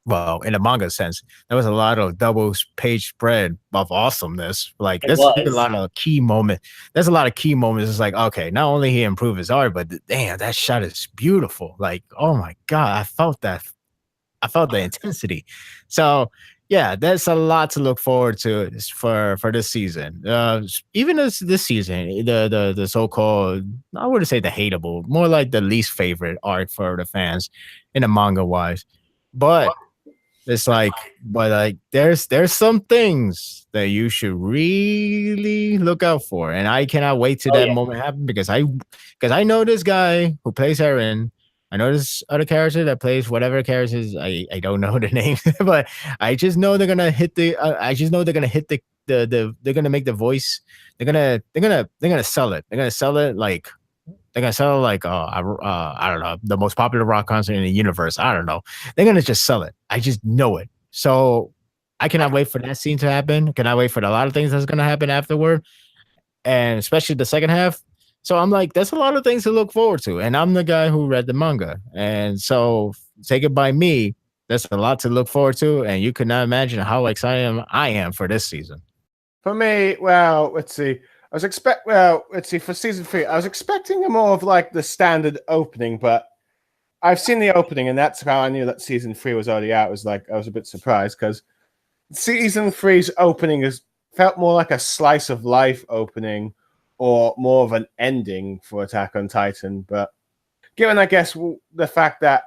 well, in a manga sense, there was a lot of double page spread of awesomeness. Like there's a lot of key moments. There's a lot of key moments. It's like, okay, not only he improved his art, but damn, that shot is beautiful. Like, oh my God, I felt that. I felt the intensity. So yeah, there's a lot to look forward to for this season. Even this season, the so-called, I wouldn't say the hateable, more like the least favorite arc for the fans in the manga wise. But there's some things that you should really look out for, and I cannot wait till that moment happen because I know this guy who plays Eren. I know this other character that plays whatever characters. I don't know the name, but I just know they're gonna hit the. I just know they're gonna hit the they're gonna make the voice. They're gonna sell it. They're gonna sell it like they're gonna sell like I don't know, the most popular rock concert in the universe. I don't know. They're gonna just sell it. I just know it. So I cannot wait for that scene to happen. Cannot wait for a lot of things that's gonna happen afterward, and especially the second half. So I'm like, there's a lot of things to look forward to, and I'm the guy who read the manga, and so take it by me. There's a lot to look forward to, and you cannot imagine how excited I am for this season. For me, well, let's see. For season 3, I was expecting more of like the standard opening, but I've seen the opening, and that's how I knew that season 3 was already out. I was a bit surprised because season 3's opening felt more like a slice of life opening or more of an ending for Attack on Titan. But given, I guess, the fact that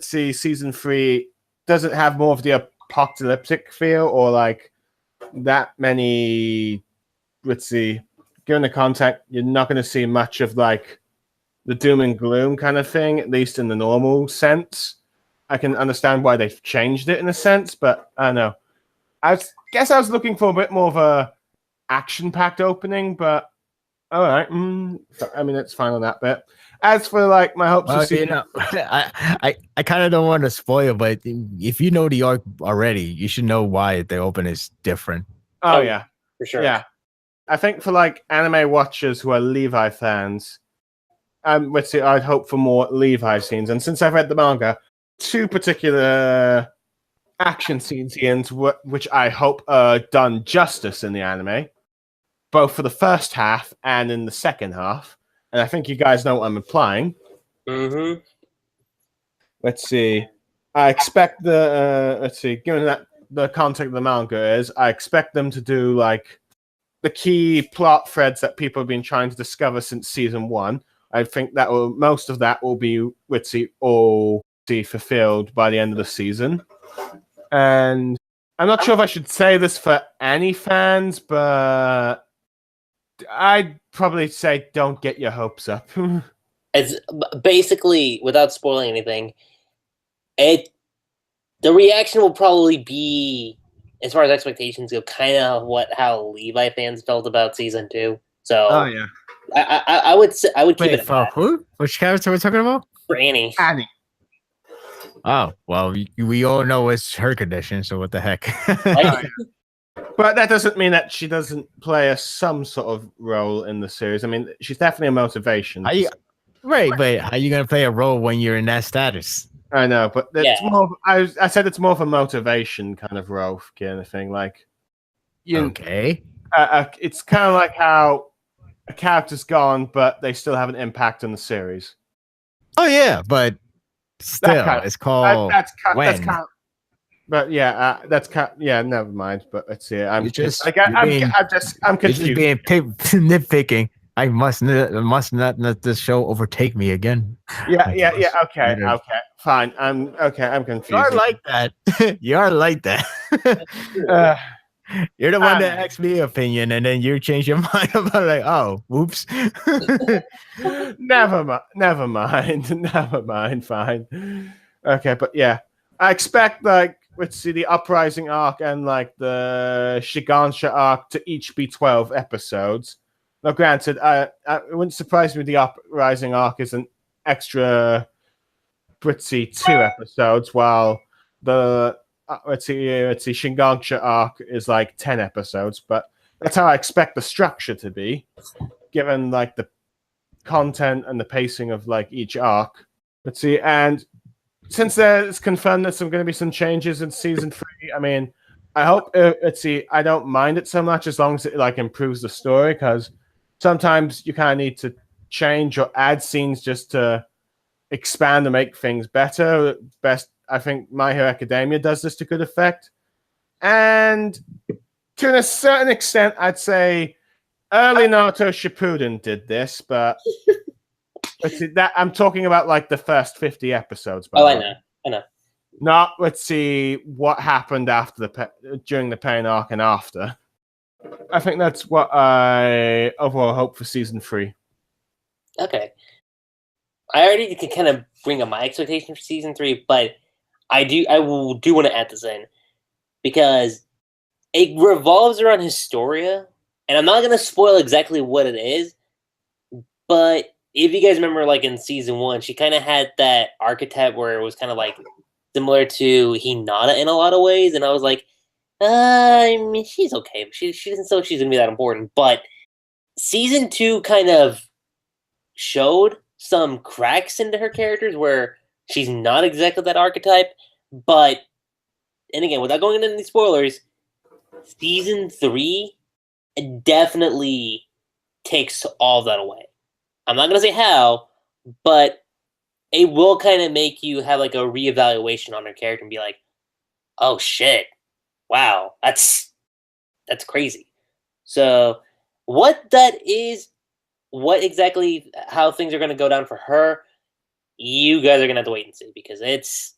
season 3 doesn't have more of the apocalyptic feel or like that many. Given the context, you're not going to see much of like the doom and gloom kind of thing, at least in the normal sense. I can understand why they've changed it in a sense, but I don't know. I guess I was looking for a bit more of a action-packed opening, but all right. I mean, it's fine on that bit. As for like my hopes of seeing, I kind of don't want to spoil, but if you know the arc already, you should know why the open is different. Oh yeah, for sure. Yeah. I think for like anime watchers who are Levi fans, I'd hope for more Levi scenes. And since I've read the manga, 2 particular action scenes which I hope are done justice in the anime, both for the first half and in the second half. And I think you guys know what I'm implying. Mm-hmm. Let's see. I expect given that the content of the manga is, I expect them to do like the key plot threads that people have been trying to discover since season 1. I think most of that will be all fulfilled by the end of the season. And I'm not sure if I should say this for any fans, but I'd probably say don't get your hopes up. It's basically, without spoiling anything, the reaction will probably be, as far as expectations go, kind of how Levi fans felt about season 2. So, oh yeah, I would keep Wait, it at for that. who? Which character we're talking about? For Annie. Annie. Oh, well, we all know it's her condition, so what the heck? Right? But that doesn't mean that she doesn't play some sort of role in the series. I mean, she's definitely a motivation. Right, but how are you gonna play a role when you're in that status? I know, but it's Yeah. more. I said it's more of a motivation kind of role, kind of thing. Like, Okay. It's kind of like how a character's gone, but they still have an impact on the series. Oh yeah, but still, it's called That's when. kind of, but yeah, yeah. Never mind. But let's see. I'm confused. I'm You're just being nitpicking. I must not let this show overtake me again. Yeah. Okay, fine. I'm confused. You are like that. You are like that. You're the one that asked me opinion, and then you change your mind about like, oh, whoops. Never mind. Fine. Okay, but yeah, I expect let's see, the Uprising arc and the Shigansha arc to each be 12 episodes. Now, granted, it wouldn't surprise me if the Uprising arc is an extra Britzy 2 episodes, while the let's see, Shingansha arc is 10 episodes. But that's how I expect the structure to be, given the content and the pacing of each arc. Let's see, and since it's confirmed that there's going to be some changes in season 3, I mean, I hope I don't mind it so much as long as it improves the story, because sometimes you kind of need to change or add scenes just to expand and make things better. I think My Hero Academia does this to good effect. And to a certain extent, I'd say early Naruto Shippuden did this, but let's see, that I'm talking about the first 50 episodes. I know. Not, let's see, what happened after during the pain arc and after. I think that's what I overall hope for season 3. Okay. I already can kind of bring up my expectation for season 3, but I do want to add this in, because it revolves around Historia, and I'm not going to spoil exactly what it is, but if you guys remember, in season 1, she kind of had that archetype where it was kind of similar to Hinata in a lot of ways, and I was like, I mean, she's okay, but she doesn't feel like she's going to be that important. But season 2 kind of showed some cracks into her characters where she's not exactly that archetype. But, and again, without going into any spoilers, season 3 definitely takes all that away. I'm not going to say how, but it will kind of make you have a reevaluation on her character and be like, oh shit, wow, that's crazy. So what that is, how things are going to go down for her, you guys are going to have to wait and see, because it's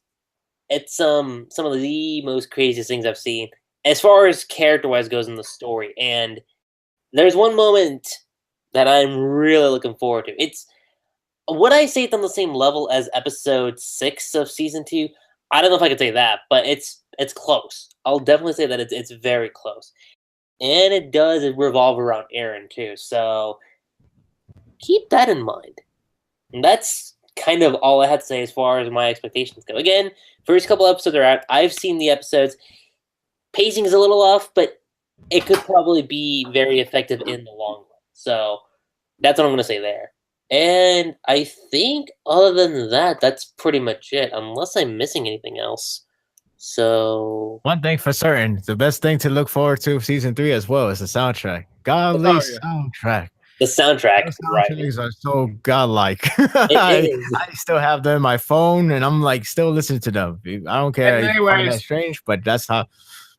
some of the most craziest things I've seen as far as character-wise goes in the story. And there's one moment that I'm really looking forward to. Would I say it's on the same level as episode 6 of season 2? I don't know if I could say that, but it's close. I'll definitely say that it's very close. And it does revolve around Eren too, so keep that in mind. And that's kind of all I had to say as far as my expectations go. Again, first couple episodes are out. I've seen the episodes. Pacing is a little off, but it could probably be very effective in the long run. So that's what I'm going to say there. And I think other than that, that's pretty much it, unless I'm missing anything else. So one thing for certain, the best thing to look forward to season 3 as well is the soundtrack. Godly soundtrack. The soundtrack, soundtracks are so godlike. I still have them on my phone, and I'm still listening to them. I don't care. In many ways, that's strange, but that's how.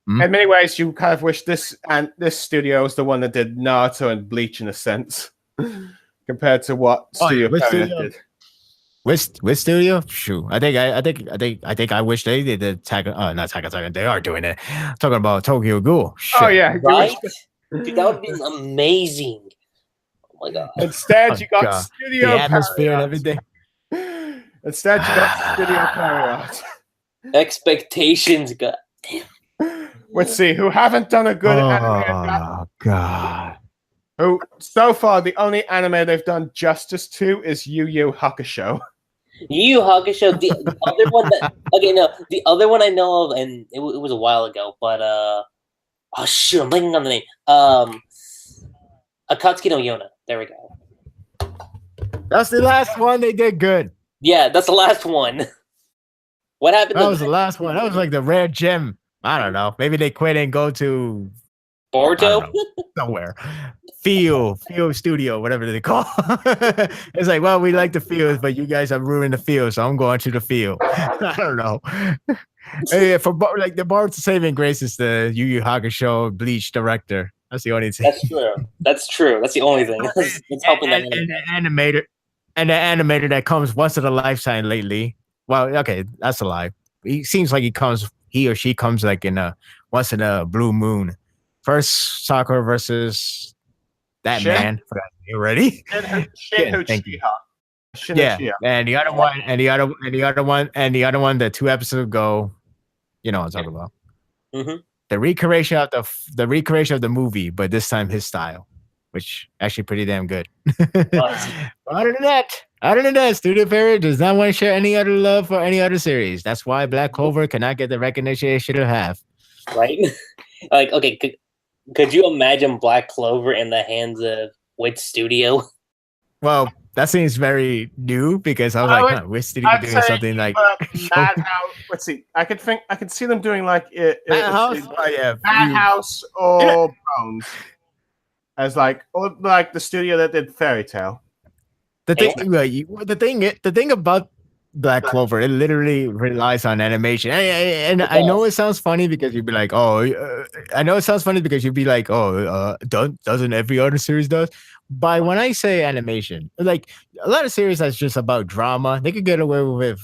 In many ways, you kind of wish this studio was the one that did Naruto and Bleach in a sense. compared to what Studio Period did. With studio, shoot. I think I wish they did the not Attack on Titan. They are doing it. Talking about Tokyo Ghoul. Shit. Oh yeah, right? Dude, that would have been amazing. Oh my god. Instead, you got Studio the atmosphere and Period. everything. Instead, you got Studio Period. Expectations got. Let's see who haven't done a good anime. Oh god. Who so far the only anime they've done justice to is Yu Yu Hakusho. Yu Yu Hakusho, the other one that the other one I know of, and it was a while ago, but oh shoot, I'm blanking on the name. Akatsuki no Yona. There we go. That's the last one they did good. Yeah, that's the last one. What happened? That was the last one. That was like the rare gem. I don't know. Maybe they quit and go to Boruto? Somewhere. Field Studio, whatever they call. It's like, well, we like the fields, but you guys have ruined the field, so I'm going to the field. I don't know. Hey, like the Bard's saving grace is the Yu Yu Hakusho Bleach director. That's the only thing. That's true. That's true. That's the only thing. It's helping and the animator that comes once in a lifetime lately. Well, okay, that's a lie. He or she comes like in a once in a blue moon. First Sakura versus that Shin? man. You ready? Shin Thank you. Uchiha. Yeah, and the other one, the 2 episodes ago, you know what I'm talking about. Mm-hmm. The recreation of the movie, but this time his style, which actually pretty damn good. Other than that, Studio Period does not want to share any other love for any other series. That's why Black Clover cannot get the recognition it should have. Right? Like, okay, could you imagine Black Clover in the hands of which studio? Well, that seems very new because I was like, which studio doing something like Madhouse. Let's see. I could see them doing like Madhouse, Madhouse or Bones as like the studio that did Fairy Tail. The thing about Black Clover, it literally relies on animation. And I know it sounds funny because you'd be like, doesn't every other series does? But when I say animation, like a lot of series that's just about drama, they could get away with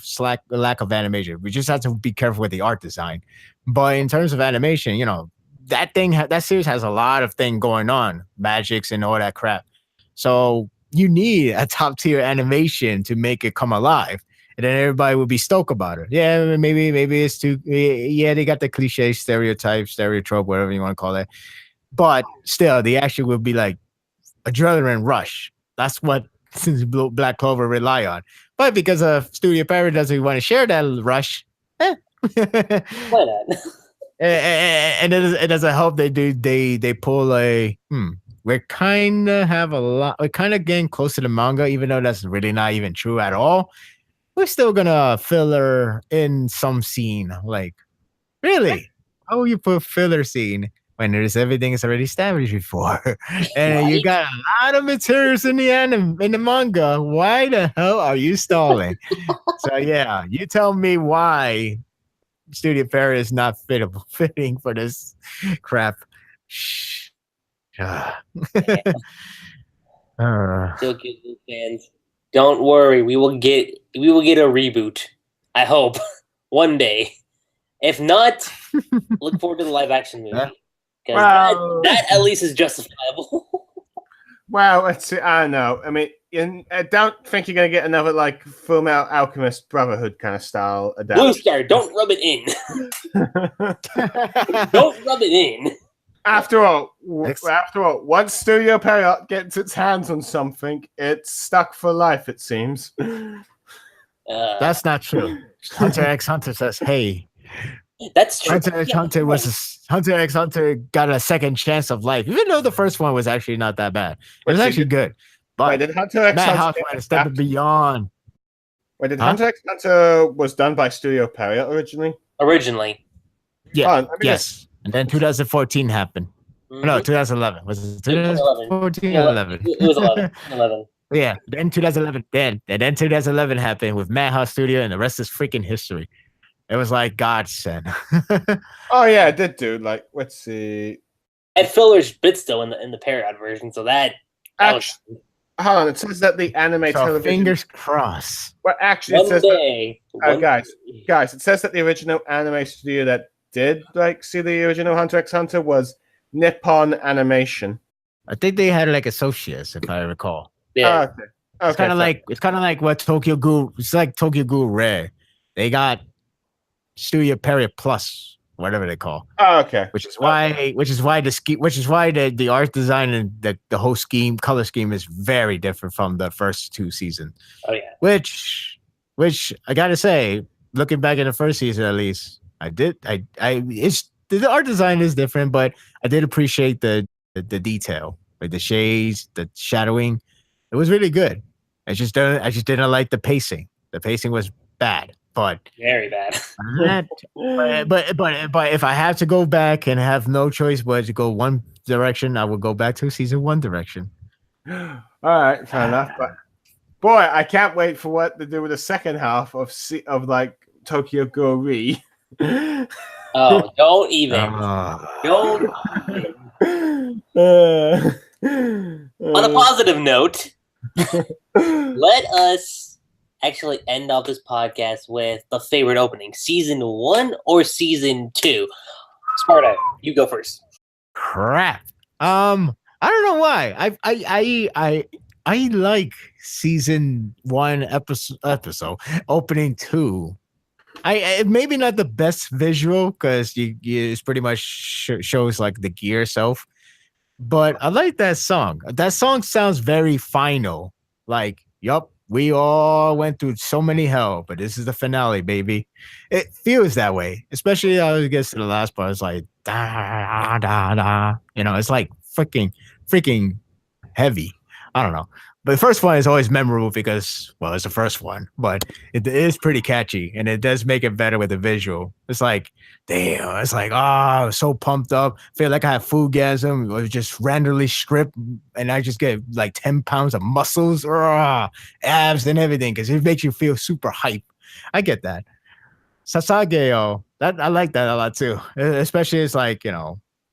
lack of animation. We just have to be careful with the art design. But in terms of animation, that series has a lot of thing going on, magics and all that crap. So you need a top tier animation to make it come alive. And then everybody would be stoked about it. Yeah, maybe it's too. Yeah, they got the cliche stereotype, whatever you want to call it. But still, the action would be like adrenaline rush. That's what Black Clover rely on. But because of Studio Period doesn't want to share that rush, why not? and it doesn't help. They pull a. We're kind of getting close to the manga, even though that's really not even true at all. We're still gonna filler in some scene. Like, really? How will you put filler scene when there's everything is already established before? And you got a lot of materials in the manga. Why the hell are you stalling? So yeah, you tell me why Studio Period is not fitting for this crap. Shh. Tokyo Ghoul fans, don't worry. We will get a reboot. I hope one day. If not, look forward to the live action movie because that at least is justifiable. Well, let's see. I don't know. I mean, I don't think you're gonna get another like Full Metal Alchemist Brotherhood kind of style adaptation. Blue Star, don't rub it in. Don't rub it in. After all, once Studio Period gets its hands on something, it's stuck for life, it seems. That's not true. Hunter x Hunter says, hey. That's true. Hunter x Hunter got a second chance of life, even though the first one was actually not that bad. It was actually good. But did Hunter x Hunter step beyond? Wait, did Hunter x Hunter was done by Studio Period originally? Originally. Yeah. Yes. And then 2014 happened. Mm-hmm. No, 2011. Was it 2014 or 11? It was 11. Yeah. Then 2011. And then 2011 happened with Madhouse Studio, and the rest is freaking history. It was like godsend. Oh yeah, it did, dude. Like, let's see. Had fillers bits though in the Period version, so that Hold on, it says that the anime So television. fingers crossed. Well, actually, it One says day. that, guys, it says that the original anime studio that did see the original Hunter x Hunter was Nippon Animation. I think they had like associates, if I recall. Yeah. Okay. It's kind of like what Tokyo Ghoul. It's like Tokyo Ghoul Red. They got Studio Period Plus, whatever they call. Oh, okay. Which is why the art design and the whole color scheme is very different from the first two seasons. Oh yeah. Which I gotta say, looking back at the first season at least, the art design is different, but I did appreciate the detail, like the shades, the shadowing. It was really good. I just didn't like the pacing. The pacing was bad, but very bad. but if I have to go back and have no choice but to go one direction, I will go back to season one direction. All right, fair enough. But boy, I can't wait for what to do with the second half of like Tokyo Ghoul Re. Oh, don't even. Don't even. On a positive note, let us actually end off this podcast with the favorite opening, season 1 or season 2. Sparda, you go first. Crap. I don't know why. I like season 1 episode opening 2. I maybe not the best visual because it's pretty much shows like the gear itself, but I like that song. That song sounds very final. Like, yup, we all went through so many hell, but this is the finale, baby. It feels that way, especially I guess the last part. It's like da da da. It's like freaking heavy. I don't know. But the first one is always memorable because, well, it's the first one, but it is pretty catchy and it does make it better with the visual. It's like, damn, it's like, I was so pumped up. Feel like I had foodgasm. I was just randomly stripped and I just get like 10 pounds of muscles, abs and everything because it makes you feel super hype. I get that. Sasage, I like that a lot too. Especially it's like,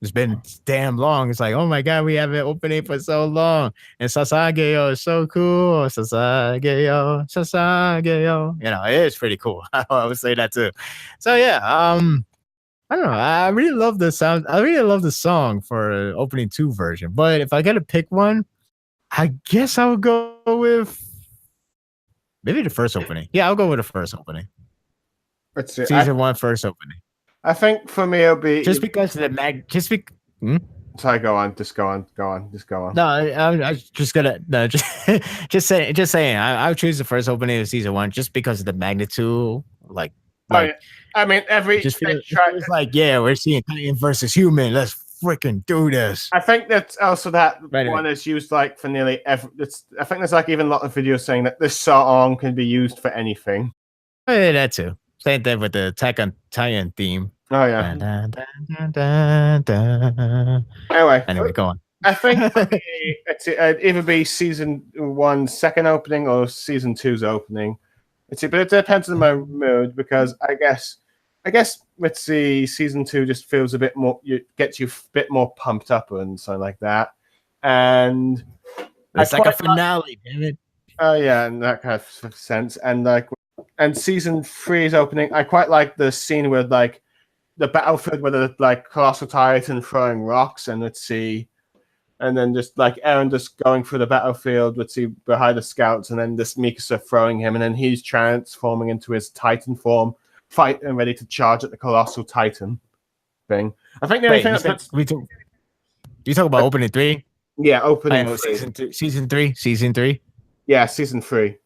it's been damn long. It's like, oh my God, we haven't opened for so long. And Sasage is so cool. Sasage. It is pretty cool. I would say that too. So yeah, I don't know. I really love the sound. I really love the song for opening 2 version. But if I got to pick one, I guess I would go with maybe the first opening. Yeah, I'll go with the first opening. Let's see. Season 1 first opening. I think for me it'll be just because of the Sorry, go on. Just go on. No, I just gonna just saying. I would choose the first opening of season 1 just because of the magnitude. Like I mean, just feels like we're seeing Titan versus human. Let's freaking do this. I think that's also that one is used like for nearly every. I think there's like even a lot of videos saying that this song can be used for anything. Yeah, that too. Same thing with the Attack on Titan theme. Oh yeah. Anyway, go on. I think it'd either be season 1's second opening or season 2's opening. But it depends on my mood because I guess let's see, season 2 just feels a bit more, gets you a bit more pumped up and something like that. And it's like a finale, damn it. Oh yeah, in that kind of sense. And season 3's opening, I quite like the scene where like the battlefield where the like Colossal Titan throwing rocks and and then just like Eren just going through the battlefield, behind the scouts, and then this Mikasa throwing him, and then he's transforming into his Titan form, fight and ready to charge at the Colossal Titan thing. I think the only thing you talk about opening 3? Yeah, opening season 3. Yeah, season 3.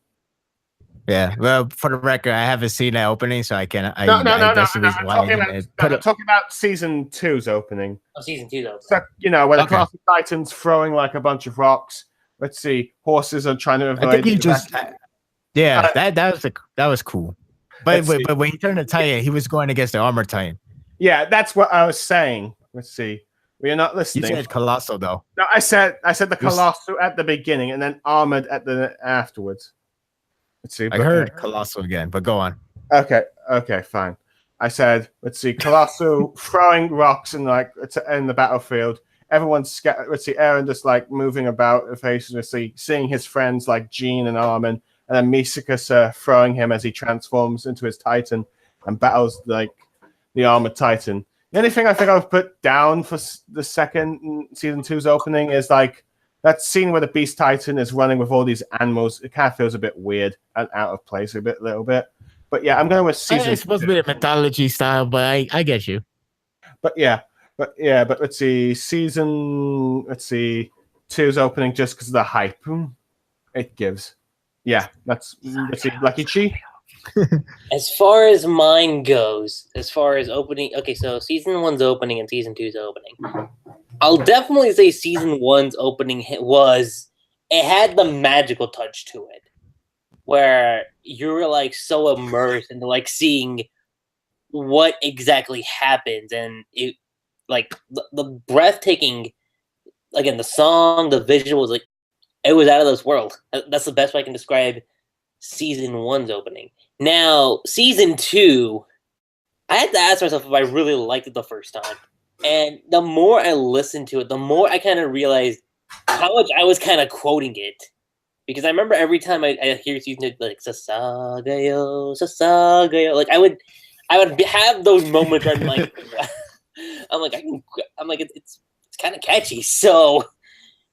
Yeah, well, for the record, I haven't seen that opening, so I can't. No. I'm talking about season 2's opening. Oh, season 2 though. So where the Colossal Titan's throwing like a bunch of rocks. Let's see, horses are trying to avoid. I think he just. That was cool. But when he turned to Titan, he was going against the Armor Titan. Yeah, that's what I was saying. Let's see. You're not listening. You said Colossal though. No, I said the Colossal at the beginning and then Armored at the afterwards. Let's see. I heard Colossal again, but go on. Okay, fine. I said, let's see, Colossal throwing rocks in the battlefield, everyone's scattered. Let's see, Aaron just like moving about the faces. Let's see, seeing his friends like Jean and Armin, and then Misicus throwing him as he transforms into his Titan and battles like the armored Titan. The only thing I think I've put down for the second season 2's opening is like that scene where the Beast Titan is running with all these animals. It kind of feels a bit weird and out of place little bit. But yeah, I'm going with season. It's supposed to be a mythology style, but I get you. But let's see, let's see, 2's opening just because of the hype it gives. Yeah, let's see, Lucky Chi. As far as mine goes, as far as opening, okay, so season 1's opening and season 2's opening. I'll definitely say season 1's opening it had the magical touch to it, where you were like so immersed into like seeing what exactly happens, and it like the breathtaking, again, the song, the visuals, like it was out of this world. That's the best way I can describe season 1's opening. Now, season 2, I had to ask myself if I really liked it the first time. And the more I listened to it, the more I kind of realized how much I was kind of quoting it. Because I remember every time I hear season 2, like, Sasagayo, Sasagayo, like I would have those moments where I'm like, it's kind of catchy. So,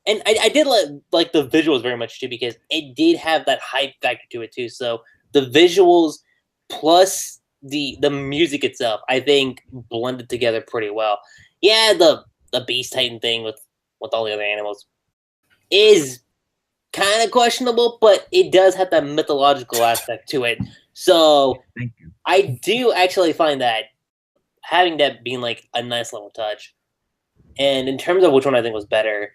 and I did like the visuals very much too, because it did have that hype factor to it too. So the visuals plus the music itself, I think, blended together pretty well. Yeah, the Beast Titan thing with all the other animals is kind of questionable, but it does have that mythological aspect to it. So I do actually find that having that being like a nice little touch. And in terms of which one I think was better,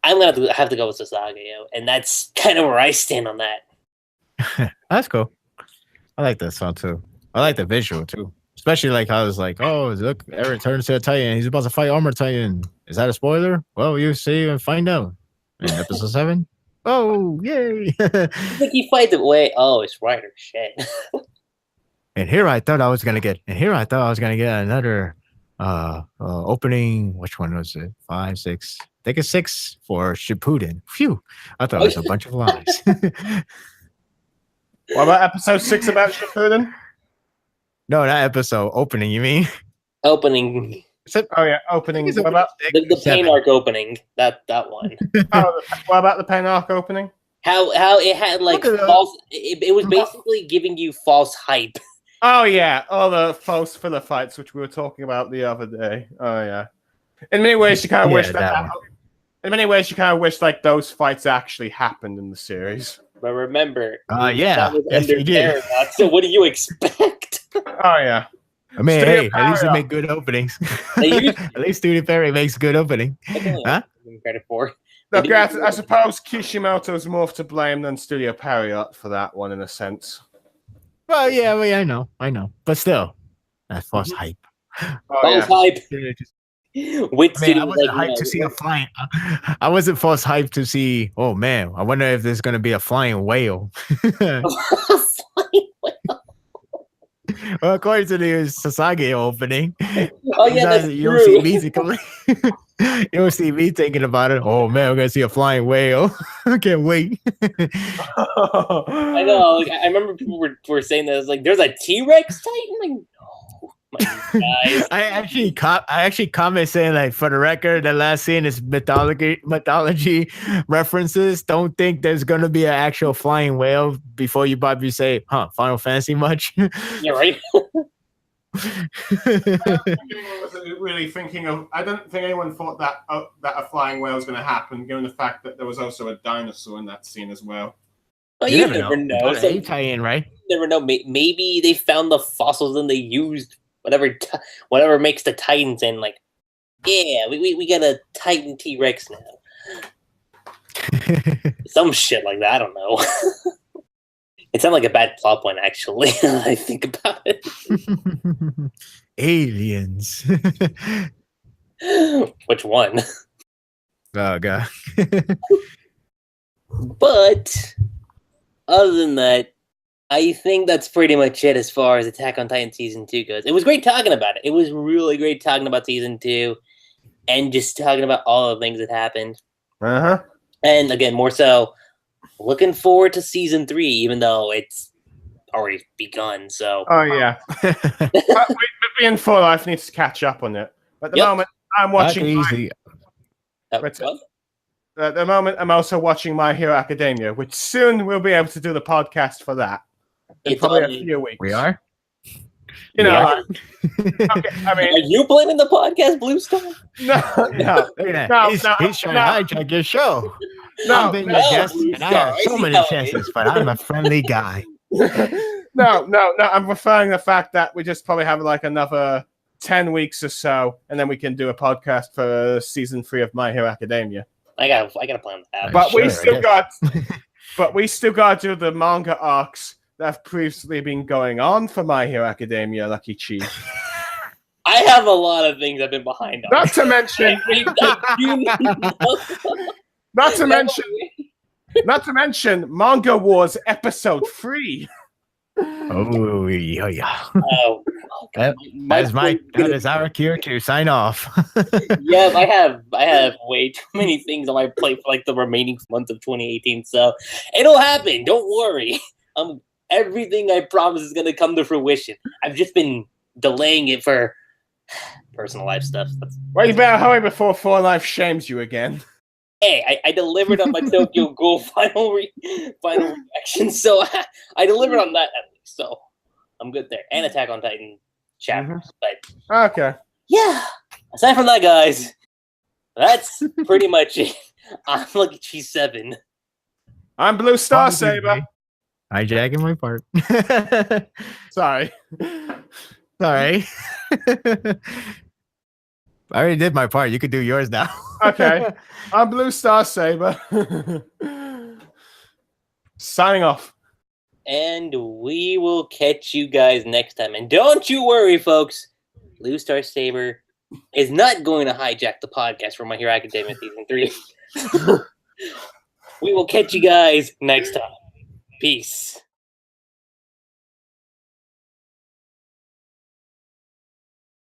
I'm gonna have to go with Sasagayo, and that's kind of where I stand on that. That's cool. I like that song too. I like the visual too, especially like how it's like, oh, look, Eren turns to a Titan. He's about to fight Armor Titan. Is that a spoiler? Well, you see and find out in episode 7. Oh, yay! I think he fights it way. Oh, it's Rider. Shit. And here I thought I was gonna get another opening. Which one was it? 5, 6. I think it's 6 for Shippuden. Phew! I thought it was a bunch of lies. What about episode 6 about Shippuden? No, not episode. Opening, you mean? Opening. Oh yeah, opening. What about the Pain Arc opening? That one. What about the Pain Arc opening? How it had like false. It was basically giving you false hype. Oh yeah, all the false filler fights, which we were talking about the other day. Oh yeah. In many ways, you kind of wish that. In many ways, you kind of wish like those fights actually happened in the series. But remember, yeah, yes, you did. So what do you expect? Oh yeah. I mean, hey, at least they make good openings. At least Studio Perry makes good opening. Huh? Credit for. Look, I suppose Kishimoto's more to blame than Studio Perry for that one, in a sense. Well, yeah, I know. But still, that's false hype. False hype. I wasn't hyped to see a flying. I wasn't false hyped to see. Oh man, I wonder if there's gonna be a flying whale. Well, according to the Sasage opening, oh yeah, that's you don't see me you don't see me thinking about it. Oh man, we're gonna see a flying whale. I can't wait. I know. Like, I remember people were saying that. It's like, there's a T-Rex Titan. Like, no. Guys. I actually comment saying, like, for the record, the last scene is mythology references. Don't think there's gonna be an actual flying whale before you probably say, Final Fantasy much? Yeah, right. Really thinking of. I don't think anyone thought that a flying whale was going to happen, given the fact that there was also a dinosaur in that scene as well. Oh, you never know. So, tie-in, right? You never know. Maybe they found the fossils and they used whatever makes the Titans, and like, yeah, we got a Titan T-Rex now. Some shit like that. I don't know. It sounds like a bad plot point, actually. Now I think about it. Aliens. Which one? Oh god. But other than that, I think that's pretty much it as far as Attack on Titan Season 2 goes. It was great talking about it. It was really great talking about Season 2. and just talking about all the things that happened. Uh-huh. And again, more so, looking forward to season 3, even though it's already begun. So, Oh, yeah. Me and For Life needs to catch up on it. But at the moment, I'm watching... easy. At the moment, I'm also watching My Hero Academia, which soon we'll be able to do the podcast for that. In probably a few weeks. We are? You know, okay, I mean... Are you blaming the podcast, Blue Star? No. He's trying to hijack your show. No, I've been your guest, and I have so many chances, but I'm a friendly guy. No. I'm referring to the fact that we just probably have like another 10 weeks or so, and then we can do a podcast for season 3 of My Hero Academia. I gotta plan that. But we still got to do the manga arcs that have previously been going on for My Hero Academia, Lucky Chief. I have a lot of things I've been behind on. Not to mention, not to mention, Manga Wars Episode 3. Oh, yeah. Oh, that is our cue to sign off. Yeah, I have way too many things on my plate for like the remaining months of 2018. So it'll happen. Don't worry. Everything I promise is gonna come to fruition. I've just been delaying it for personal life stuff. Well, you better hurry before For Life shames you again. Hey, I delivered on my Tokyo Ghoul final reaction, so I delivered on that at least. So I'm good there. And Attack on Titan chapters, but okay. Yeah. Aside from that, guys, that's pretty much it. I'm Lucky Cheese 7. I'm BlueStarSaber. Hijacking my part. Sorry. Sorry. I already did my part. You could do yours now. Okay. I'm BlueStarSaber. Signing off. And we will catch you guys next time. And don't you worry, folks. BlueStarSaber is not going to hijack the podcast for My Hero Academia Season 3. We will catch you guys next time. Peace.